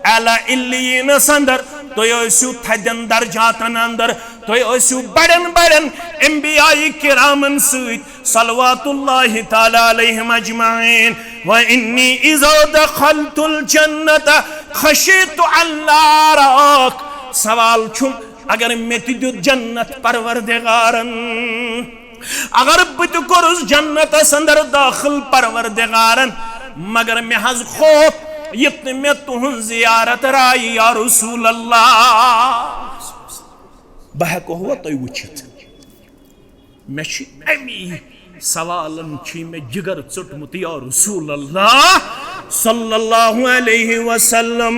अला इल्लीन अंदर तो असु थदन दर्जातन अंदर तो असु बड़न बड़न अंबियाई किरामन सत सल्लल्लाहु तआला अलैहिम अजमाइन व इन्नी इज़ा दखलतुल जन्नत खशीतु अल्ला राक सवाल छुम अगर मे तु जन्नत परवरदिगारन अगर बत कोरुस जन्नत अंदर दाखिल परवरदिगारन मगर मे हज खौफ यत मे तुहन जियारत राय या रसूल अल्लाह बह को हो तो वुचित मे छी अमी सवालन छी मे जिगर चुटमुत या रसूल अल्लाह सल्लल्लाहु अलैहि वसल्लम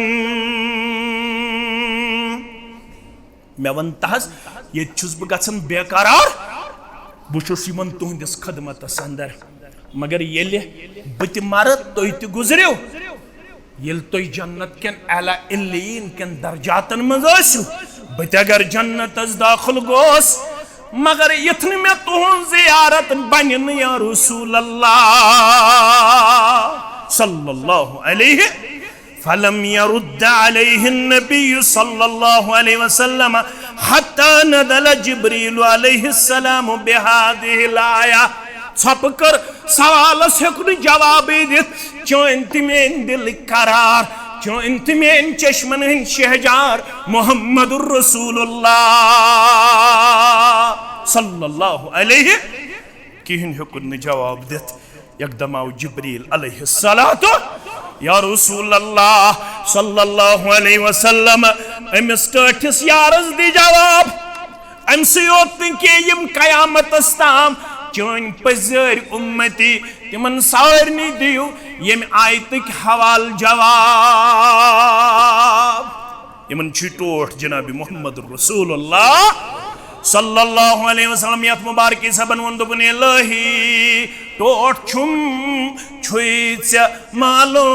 मे वन तहस ये छुस बह गछन बेकरार बुछुस यमन तुहंदिस खदमतस अंदर मगर येले बत मर तुह त गुजरियो यल तुम जन्नत केन आला इल्लीन केन दर्जातन मज आसु बत अगर जन्नत दाखिल गोस मगर यथन मे तुहन जियारत बन या रसूल अल्लाह सल्लल्लाहु अलैहि फलम यरुद्द अलैहि नबी सल्लल्लाहु अलैहि वसल्लम हत्ता नज़ल जिब्रील अलैहि सलाम बिहादिहिल आया छपकर सवाल हेकुन जवाब दित चोन तिमेन दिल करार चोन तिमेन चश्मन हिंद शहजार मुहम्मदुर रसूलुल्लाह सल्लल्लाहु अलैहि किहन हेकुन जवाब दित एकदम आव जिब्रील अलैहि सलातो या रसूल अल्लाह सल्लल्लाहु अलैहि वसल्लम अमिस टठिस यारस दि जवाब अमस योत के यम कयामत ताम चोन पजर उम्मती तिमन सारनी दियो यम आयत हवाल जवाब यमन छिटोट जनाब मुहम्मद रसूलुल्लाह सल्लल्लाहु अलैहि वसल्लम यत मुबारक सबन वंदुन इलाही टोट छुम छुइच मालो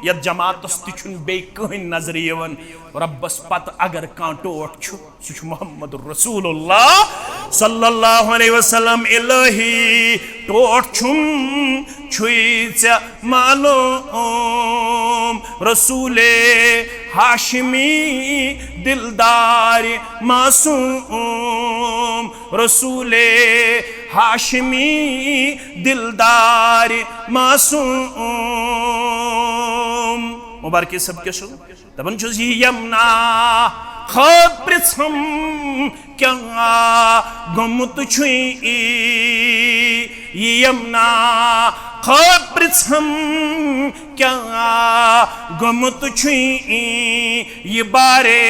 यत जमातस तुन बे कहन नजर यवन रब्बस पत अगर कां टोट छु सु मुहम्मद रसूलुल्लाह सल्लल्लाहु अलैहि वसल्लम इलाही टोट छुम छुइच मालो रसूले हाशिमी दिलदार मासूम रसूले हाशिमी दिलदार मासूम मुबारक सब के सो दबन छुस यमना खब्रम क्या गमुत छुई यमना खब्रम क्या गमुत छुई ये बारे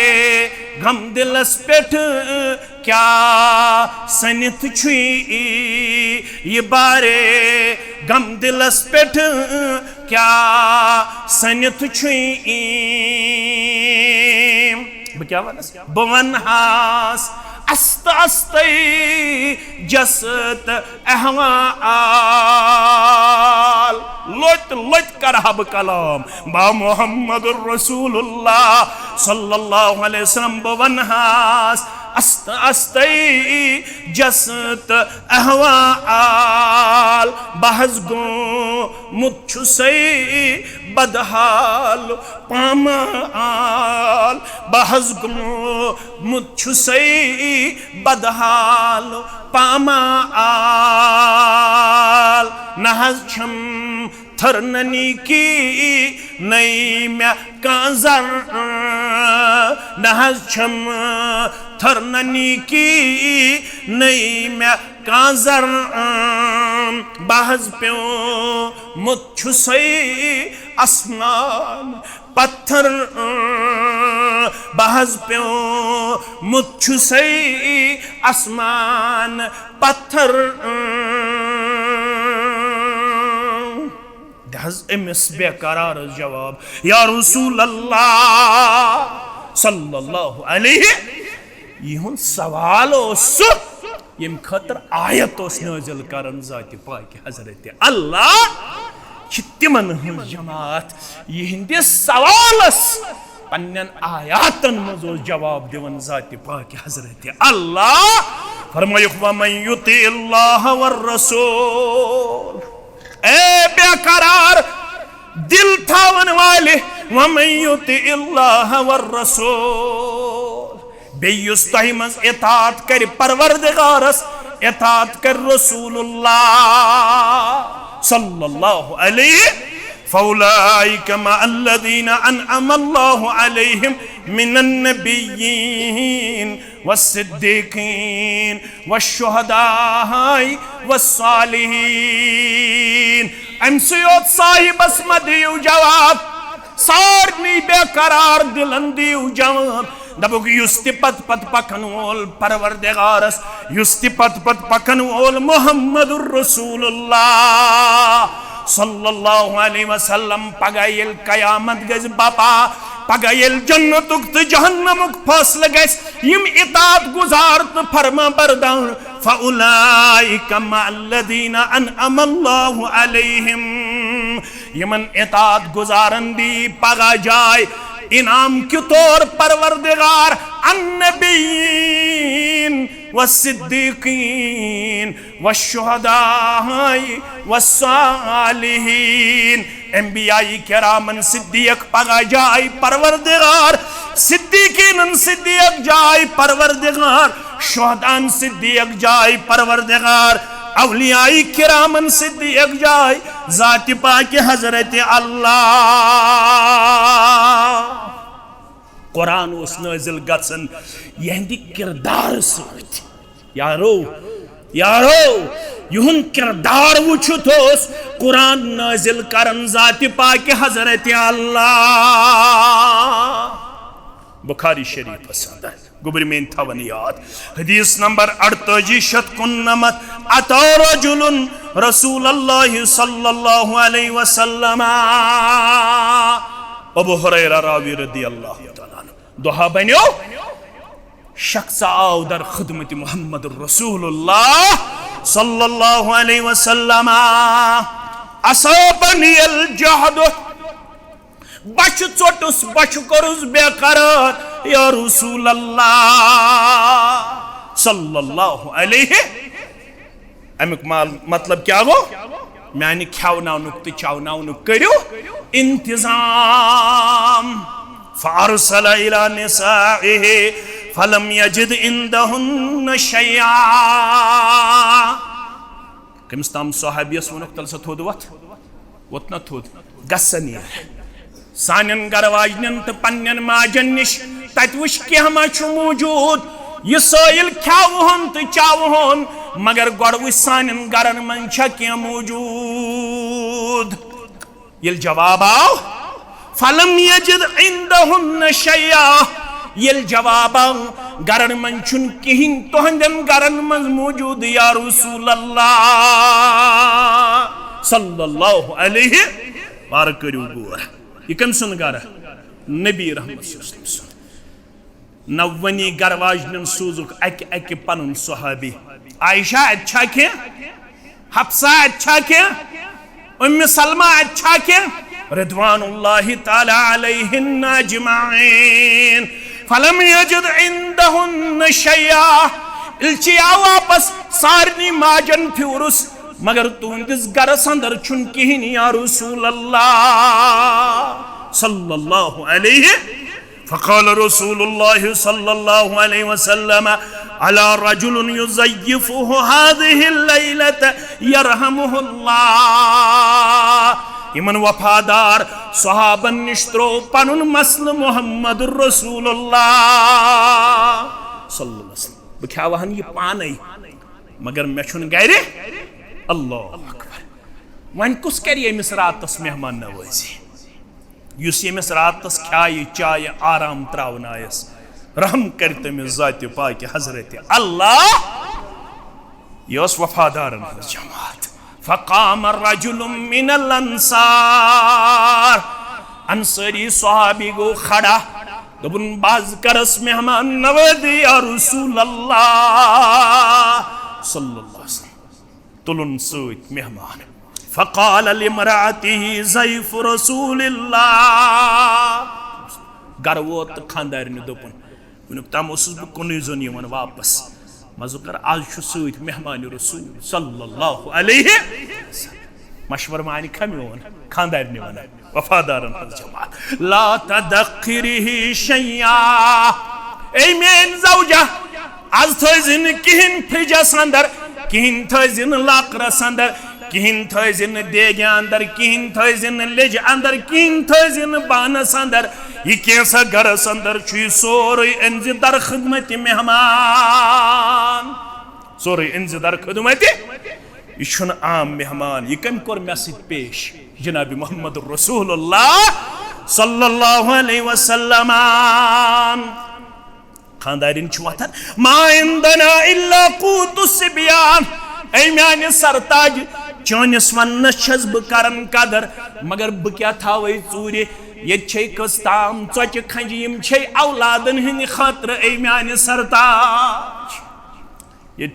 गम दिलस पेठ क्या सनित छुई ये बारे गम दिलस पेठ क्या सनित छुई क्या बवन हास अस्त अस्त जसत अहवाल लोत लोत करहब कलाम बा मुहम्मद रसूलुल्लाह सल्लल्लाहु अलैहि वसल्लम बवन हास अस्त अस्त जसत अहवाल बहस गो मुच्छुसै बदहाल पामाल बहस गो मुच्छुसै बदहाल पामाल नहज छम थरननी की नई म्या कांजर नहज छम थरननी की नई म्या कांजर बहज प्यो मुच्छुसै आसमान पत्थर बहज प्यो मुच्छुसै आसमान पत्थर अमिस बेकरार जवाब या रसूल अल्लाह सल्लल्लाहु अलैहि यहुन सवाल यम खतर आयत नाजिल करन जाति पाक हजरत अल्लाह तिमन हज जमात यहंदिस सवालस पन्नन आयातन मज जवाब दिवन जाति पाक हजरत अल्लाह फरमायुक वमन युति अल्लाह वर रसूल ए बेकरार दिल थावन वाले वमन युति अल्लाह वर रसूल बेयुस तहि मज इताअत कर परवरदिगारस इताअत कर रसूलुल्लाह सल्लल्लाहु अलैहि फौलाइक मअल्लज़ीना अनअम अल्लाहु अलैहिम मिनन नबिय्यीन वस्सिद्दीकीन वश्शुहदाई वस्सालिहीन अमसयोत साहिबस मदियु जवाब सारनी बेकरार दिलन दियु जवाब दबुक युस्ति पत पत पकन वोल परवरदिगारस युस्ति पत पत पकन वोल मुहम्मदुर रसूलुल्लाह सल्लल्लाहु अलैहि वसल्लम पगायल कयामत गज बापा पगायल जन्नतुक तो जहन्नमुक फैसला गस यम इताअत गुजार तो फरमा बरदार फउलाइका मअल्लज़ीना अनअम अल्लाहु अलैहिम यमन इताअत गुजारन दी पगा जाए इनाम के तौर परवरदिगार अन्नबीयीन वस्सिद्दीकीन वश्शुहदाई वस्सालिहीन अंबियाई किरामन सिद्दीक पगा जाए परवरदिगार सिद्दीकीन सिद्दीक जाए परवरदिगार शुहदान सिद्दीक जाए परवरदिगार औलियाई किरामन सिद्दीक जाए ज़ात पाक हज़रत अल्लाह कुरान उस नाज़िल गसन यहंदी किरदार सत यारो युन किरदार वुचुतोस कुरान नाज़िल करन ज़ात पाक हज़रत अल्लाह बुखारी शरीफ पसंद है गुबरी में थवन याद हदीस नंबर 48 अता रजुलन रसूलुल्लाह सल्लल्लाहु अलैहि वसल्लम अबू हुरैरा रावी रदियल्लाहु तआला दुहा बन्यो शख्स आओ दर खिदमत मुहम्मद रसूलुल्लाह सल्लल्लाहु अलैहि वसल्लम असबनी अल जहद बच चोटुस बच करुस बेकरार या रसूल अल्लाह सल्लल्लाहु अलैहि अमिक मतलब क्या गो मैंने खवनाउनुक तो चवनाउनुक करियो इंतजाम फारसल इला निसाइहि फलम यजिद इंदहुन्न शैया कमिस ताम सहाबियस वनुक तल से थोद वत न थोद गसन सानन गरवाजन तो पन्न माजन निश तत वुश क्या मौजूद यह साइल खवहन तो चवहन मगर गड़ वुश सानन गरन मन क्या मौजूद ये जवाब आओ फलम यजिद इंदहुन्न शैया ये जवाब आओ गरन मन छुन कहीं तुहंदन गरन मन मौजूद या रसूल अल्लाह सल्लल्लाहु अलैहि बारक गोर यह कम सुन गर नबी रहमत नवनी गरवाजन सूजुक अक पन सहाबी आयशा अच्छा क्या हफ्सा अच्छा क्या उम्मे सलमा अच्छा क्या रिदवानुल्लाहि ताला अलैहिन्ना अजमाइन फलम यजिद इंदहुन्न शैया इल्चिया वापस सारनी माजन फ्यूरुस मगर तुंदिस गरस अंदर छुन कहीं या रसूल अल्लाह सल्लल्लाहु अलैहि फ़क़ाल रसूलुल्लाह सल्लल्लाहु अलैहि वसल्लम अला रजुलन युज़य्यिफ़ुहु हाज़िहिल लैलत यरहमुहुल्लाह इमन वफादार सहाबन निश्त्रो पनुन मसल मुहम्मदुर रसूलुल्लाह सल्लल्लाहु अलैहि वसल्लम बख्या वहन ये पाने मगर मे छुन गरे अल्लाह अकबर वन कुस कर यमिस रातस मेहमान नवाजी युस यमिस रातस खाय चाय आराम त्रावनायस रहम कर तमिस ज़ात पाक हज़रत अल्लाह यस वफादारन जमात फ़क़ाम रजुलुम मिनल अंसार अंसारी सहाबी गो खड़ा दोबुन बाज करस मेहमान नवाजी या रसूल अल्लाह सल्लल्लाहु अलैहि वसल्लम तुलन सूत मेहमान फ़क़ाल लिमरातिही ज़ैफ़ रसूलिल्लाह गर वोत खानदारनि दोपुन वनुक ताम ओसुस बह कुन जोन यवन वापस मजुकर आज सूत मेहमान रसूल सल्लल्लाहु अलैहि मशवर मानी खमियोन खानदारनि वन वफादारन जमात ला तदखिरिही शैया ए मेन ज़ौजा आज थजिन किहिन फ्रिजस अंदर किहिन थजिन लाकरस अंदर किहिन थजिन देगे अंदर किहिन थजिन लेज अंदर किहिन थजिन बानस अंदर यह कैसा गरस अंदर सोरे अंज दर खिदमत मेहमान सोरे अंज दर खिदमत यह आम मेहमान यह कम कोर मे सत पेश जनाब मोहम्मद रसूलुल्लाह सल्लल्लाहु अलैहि वसल्लम खानदारिन वतन मा इंदना इल्ला कूतुस बियान ऐ म्याने सरताज चोनिस वन्नस छस बह करन कदर मगर बह क्या थावे चूरे ये कस्ताम चोच खंज यम औलादन हंद खतर ऐ म्याने सरताज ये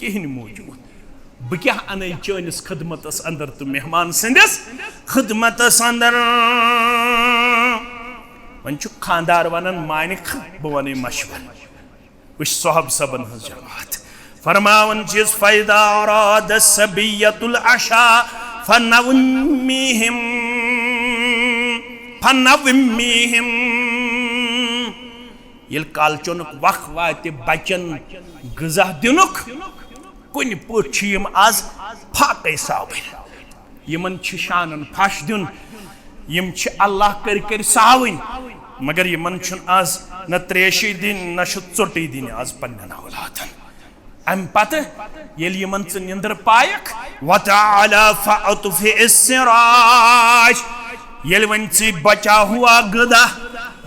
कहीं मौजूद बह क्या अन चैनिस खदमतस अंदर तो मेहमान संदिस खदमतस अंदर वन खानदार वन मानिक बह वन मशवर वह सोहब सबन हज जमात फरमावन चीज फैदा औराद सबीयतुल अशा फनवम्मीहिम ये कालचोनुक वख वात बचन गजा दिनुक कुन पम आज फाके सावन यमन शानन फश दिन यम अल्लाह कर सावन मगर यमन आज न त्रेशी दिन न चोटी दिन आज पन्न औलादन अम पत येल यमन निंदर पायक वतआला फअतफि इस्सिराज येल वन बचा हुआ गदा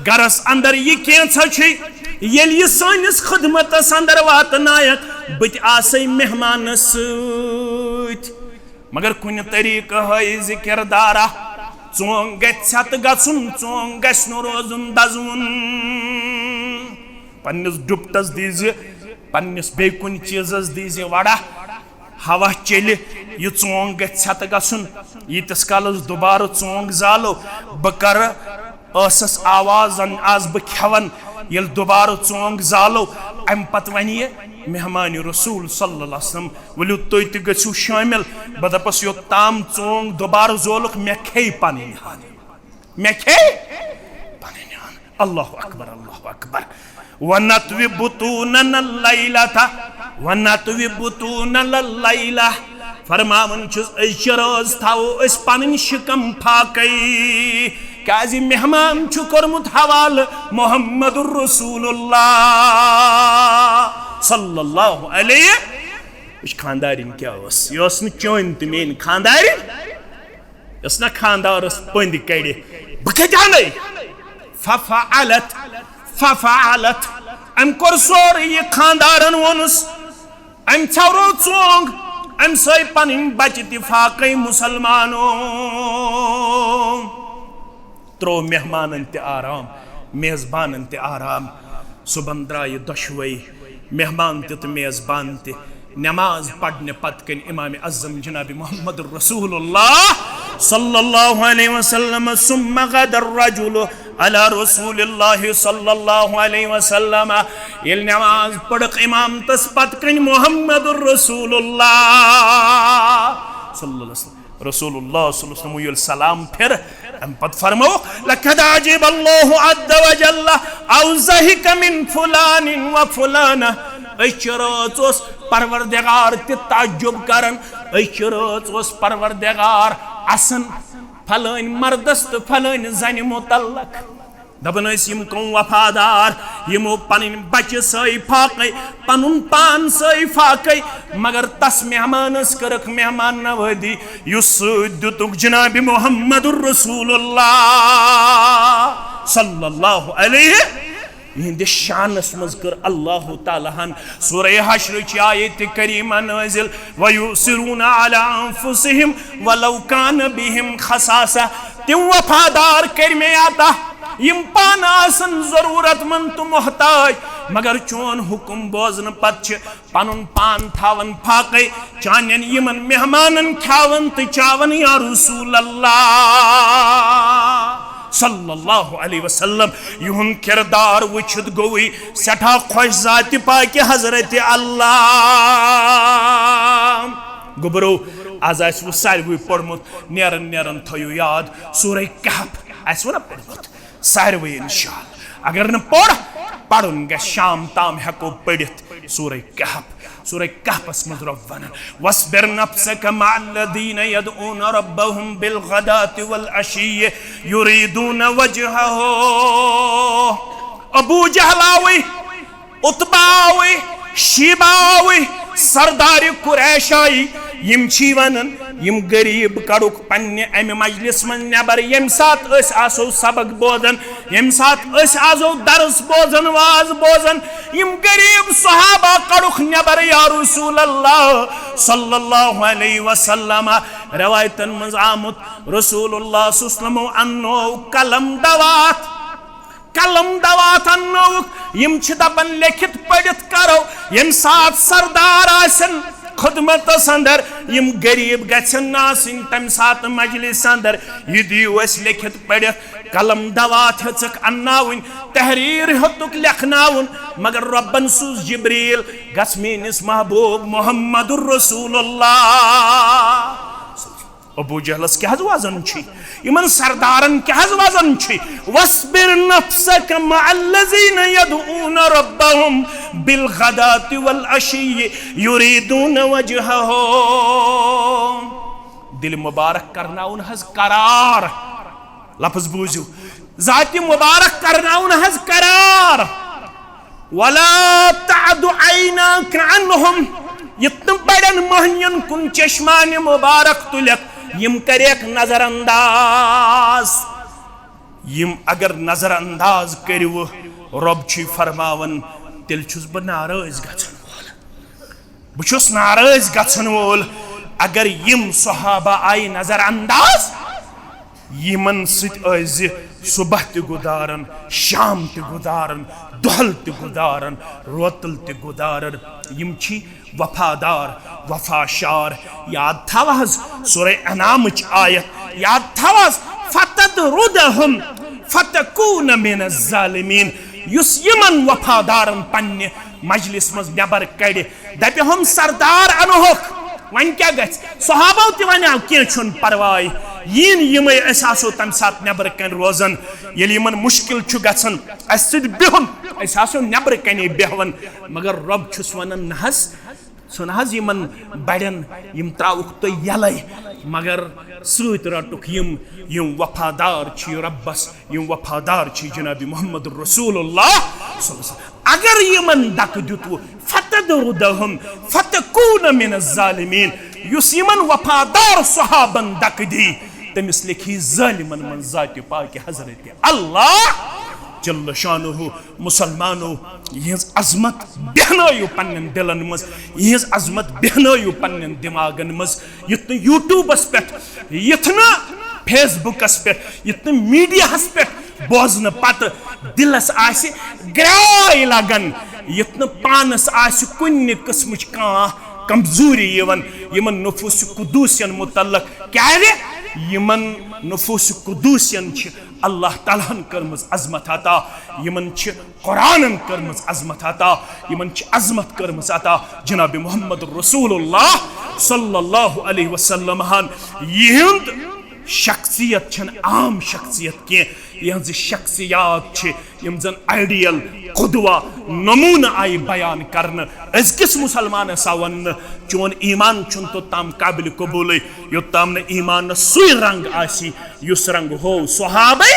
गरस अंदर ये कैसा येल ये सानिस खदमतस अंदर वातनायक बत आसे मेहमान सत मगर कुन तरीक है किरदारा चोंग गत गुन चोंग गो रोजुन दजुन पन्निस डुप्टस दीज पन्निस बे कुन चीजस दीज वड़ा हवा चल यह चोंग गत गुन यीतिस कालस दोबारा चोंग जालो बह कर आवाज आज बह खेवन ये दोबारा चोंग जालो अम पत वन मेहमान रसूल सल्लल्लाहु अलैहि वसल्लम वलु तुम तु गु शामिल बह दपस यो ताम चोंग दोबारा जोलुक मे खे पन मे खे अल्लाह अकबर वनत्वी बुतूनन लैलता वनत्वी बुतूनन लैला फरमावन रोज थो पन शिकम फाकई क्या मेहमान कर्मुत हवाल मोहम्मदुर रसूलुल्लाह सल्लल्लाहु अलैहि खानदारिन क्या यह चोन तो मेन खानदारिन यस ना खानदारस पंद कड़ बह कन फफअलत अम कोर सोर ये खानदारन वोनुस अम छवरो चोंग अम सई पन बच फाकई मुसलमानो त्रो मेहमान ते आराम मेजबान ते आराम सुबह द्राय दशवई मेहमान ते मेजबान ते नमाज पढ़ने पत कन इमाम अज़्ज़म जनाब मोहम्मद रसूलुल्लाह सल्लल्लाहु अलैहि वसल्लम सुम्मा गदर रजुल अला रसूलिल्लाह सल्लल्लाहु अलैहि वसल्लम ये नमाज पढ़ इमाम तस पत कन मोहम्मद रसूलुल्लाह सल्लल्लाहु अलैहि वसल्लम रसूलुल्लाह सल्लल्लाहु अलैहि वसल्लम सलाम फिर अम पत फरमो लक़द अजबल्लाहु अज़्ज़ व जल्ल औज़हिक मिन फुलानिन व फुलाना रोज परवरदिगार ताज्जुब करन रोज परवरदिगार असन फलान मर्दस तो फलान जन मुतल्लक दपन कौ वफादार यमो पन बच्चे सई फाकई पन पान सई फाकई मगर तस मेहमानस करक मेहमान नवादी युस दुतुक जनाब मोहम्मदुर रसूलुल्लाह सल्लल्लाहु अलैहि इहंद शानस मज कर अल्लाह ताला हन सूरह हश्र च आयत करीमा नाजिल व युसिरूना अला अनफुसिहिम वलौ कान बिहिम खसासा तिम वफादार कर में आता यम पान आसन जरूरतमंद तो मोहताज मगर चोन हुकुम बोजन पत पनुन पान थावन फाकई चानन यमन मेहमानन खावन तो चावन या रसूल अल्लाह सल्लल्लाहु अलैहि वसल्लम युन किरदार वुचित गोई सठा खुश जाति पाक हजरत अल्लाह गुबरो आज वो सारवी पढ़मुत नेरन नेरन थयो याद सूरह कहफ आस वना पढ़मुत सारवी इंशाअल्लाह अगर न पढ़ुन ग शाम ताम हको पढ़ित सूरह कहफस मज रब वनान वस्बिर नफ्सक मअल्लज़ीन यदऊन रब्बहुम बिलगदाति वल अशी युरीदून वजहहु अबू जहलावी उतबावी शीबावी सरदार कुरैशाई यम छी वनन यम गरीब कड़ुक पन्ने अमि मजलिस मन नबर यम सात आसो सबक बोजन यम सात आसो दर्स बोजन वाज बोजन यम गरीब सहाबा कड़ुक नबर या रसूल अल्लाह सल्लल्लाहु अलैहि वसल्लम रवायतन मज आमुत रसूलुल्लाह सल्लल्लाहु अन्नो कलम दवात कलम दवात अन्नौक यम छ दपन लिखित पढ़ित करो यम साथ सरदार आसन खुदमत अंदर यम गरीब गन आसिन तम सात मजलिस अंदर यह दियो लिखित पढ़ित कलम दवात हेक अन्नावन तहरीर हेतुक लेखनावन मगर रब्बन सूज जिब्रील गस मेनिस महबूब मुहम्मदुर रसूलुल्लाह। अबू जहलस क्या वजन इन सरदारन क्या वजन वस्बिर नफ्सक मअल्लज़ीना यदऊन रब्बहुम बिलगदाति वल अशी युरीदून वजहहु। दिल मुबारक करनाउन हज करार लफ्ज बूझू जाति मुबारक करनाउन हज करार वला तअदु ऐनाक अन्हुम यत्न बड़न महनियन कुन चश्मान मुबारक तुलक यम करेक नजरअंदाज यम अगर नजरअंदाज करो रब छी फरमावन तेल छुस बह नाराज गछन वोल बुछुस नाराज गछन वोल अगर यम सहाबा आई नजरअंदाज यमन सज सुबह त गुदारन शाम त गुदारन दुहल त गुदारन रोतल त गुदारन यम छी वफादार वफाशार। याद थवहज सूरे अनाम आयत याद थवस फतदरुदहुम फतकून मिनज़ ज़ालिमीन युस यमन वफादारन पन्ने मजलिस मज नबर कड़ दप हम सरदार अनहोक वन क्या गछ सहाबो त वनाव कह परवाय यीन यम असो तम सात नबर कन रोजन ये यमन मुश्किल गन अस बिहुन असो नबर कने बेहवन मगर रब छुस वनन नहस सो नहज यमन बड़न यम त्राउक तो यलै मगर सत रटुक यम वफादार रब्बस यम वफादार जनाब मोहम्मद रसूलुल्लाह अगर यमन दक दितु फतदरुदहुम फतकून मिनज़ ज़ालिमीन युस यमन वफादार सहाबन दक दी तमिस लिखी ज़ालिमन मन ज़ात पाक हज़रत अल्लाह जल्ल शानुहु मुसलमानो यह अजमत बेहनायु पन्न दिलन मज यह अजमत बेहनायु पन्न दिमागन मज युत यूट्यूबस पे युत फेसबुकस पे युत मीडियास पे बोजन पत दिलस आसि ग्राय लगन युत पानस आसि कुन्नि किस्मच कांह कमजोरी यवन यमन नफूस कुदूसियन मुतल्लक क्या यमन नफूस कुदूसियन अल्लाह तालान करमज अजमत अता यमन कुरानन करमज अजमत अता यमन अजमत करमज अता जनाब मोहम्मद रसूलुल्लाह सल्लल्लाहु अलैहि वसल्लम हन यहंद शख्सियत छन आम शख्सियत के यहंज शख्सियात यम जन आइडियल खुदवा नमून आई बयान करन अजकिस मुसलमान वन चोन ईमान छुन तो ताम काबिल कबूल योताम न ईमान सुई रंग आसी युस रंग हो सहाबे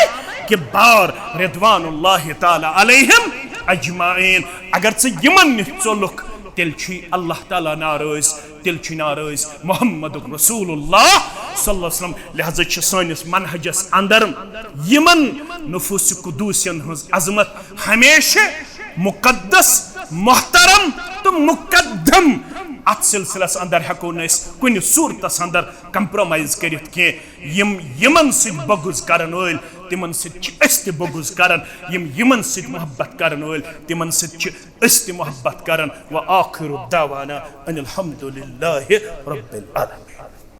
के बार रिदवानुल्लाहि ताला अलैहिम अजमाइन अगर से यमन निचोलुक तेल छी अल्लाह ताला नाराज तेल छी नाराज मोहम्मद रसूलुल्लाह सल्लल्लाहु अलैहि वसल्लम लिहाजा छ सानिस मनहजस अंदर यमन नफूस कुदूसियन हज अजमत हमेशा मुकद्दस मोहतरम तो मुकद्दम अत सिलसिलस अंदर हेको नस कुन सूरतस अंदर कंप्रोमाइज करित के यमन सिद बगुज करन वल तिमन सिद अस बगुज करन यमन सिद मोहब्बत करन वल तिमन सिद अस मोहब्बत करन व आखिरु दावाना अनिल हम्दुलिल्लाहि रब्बिल आलमीन।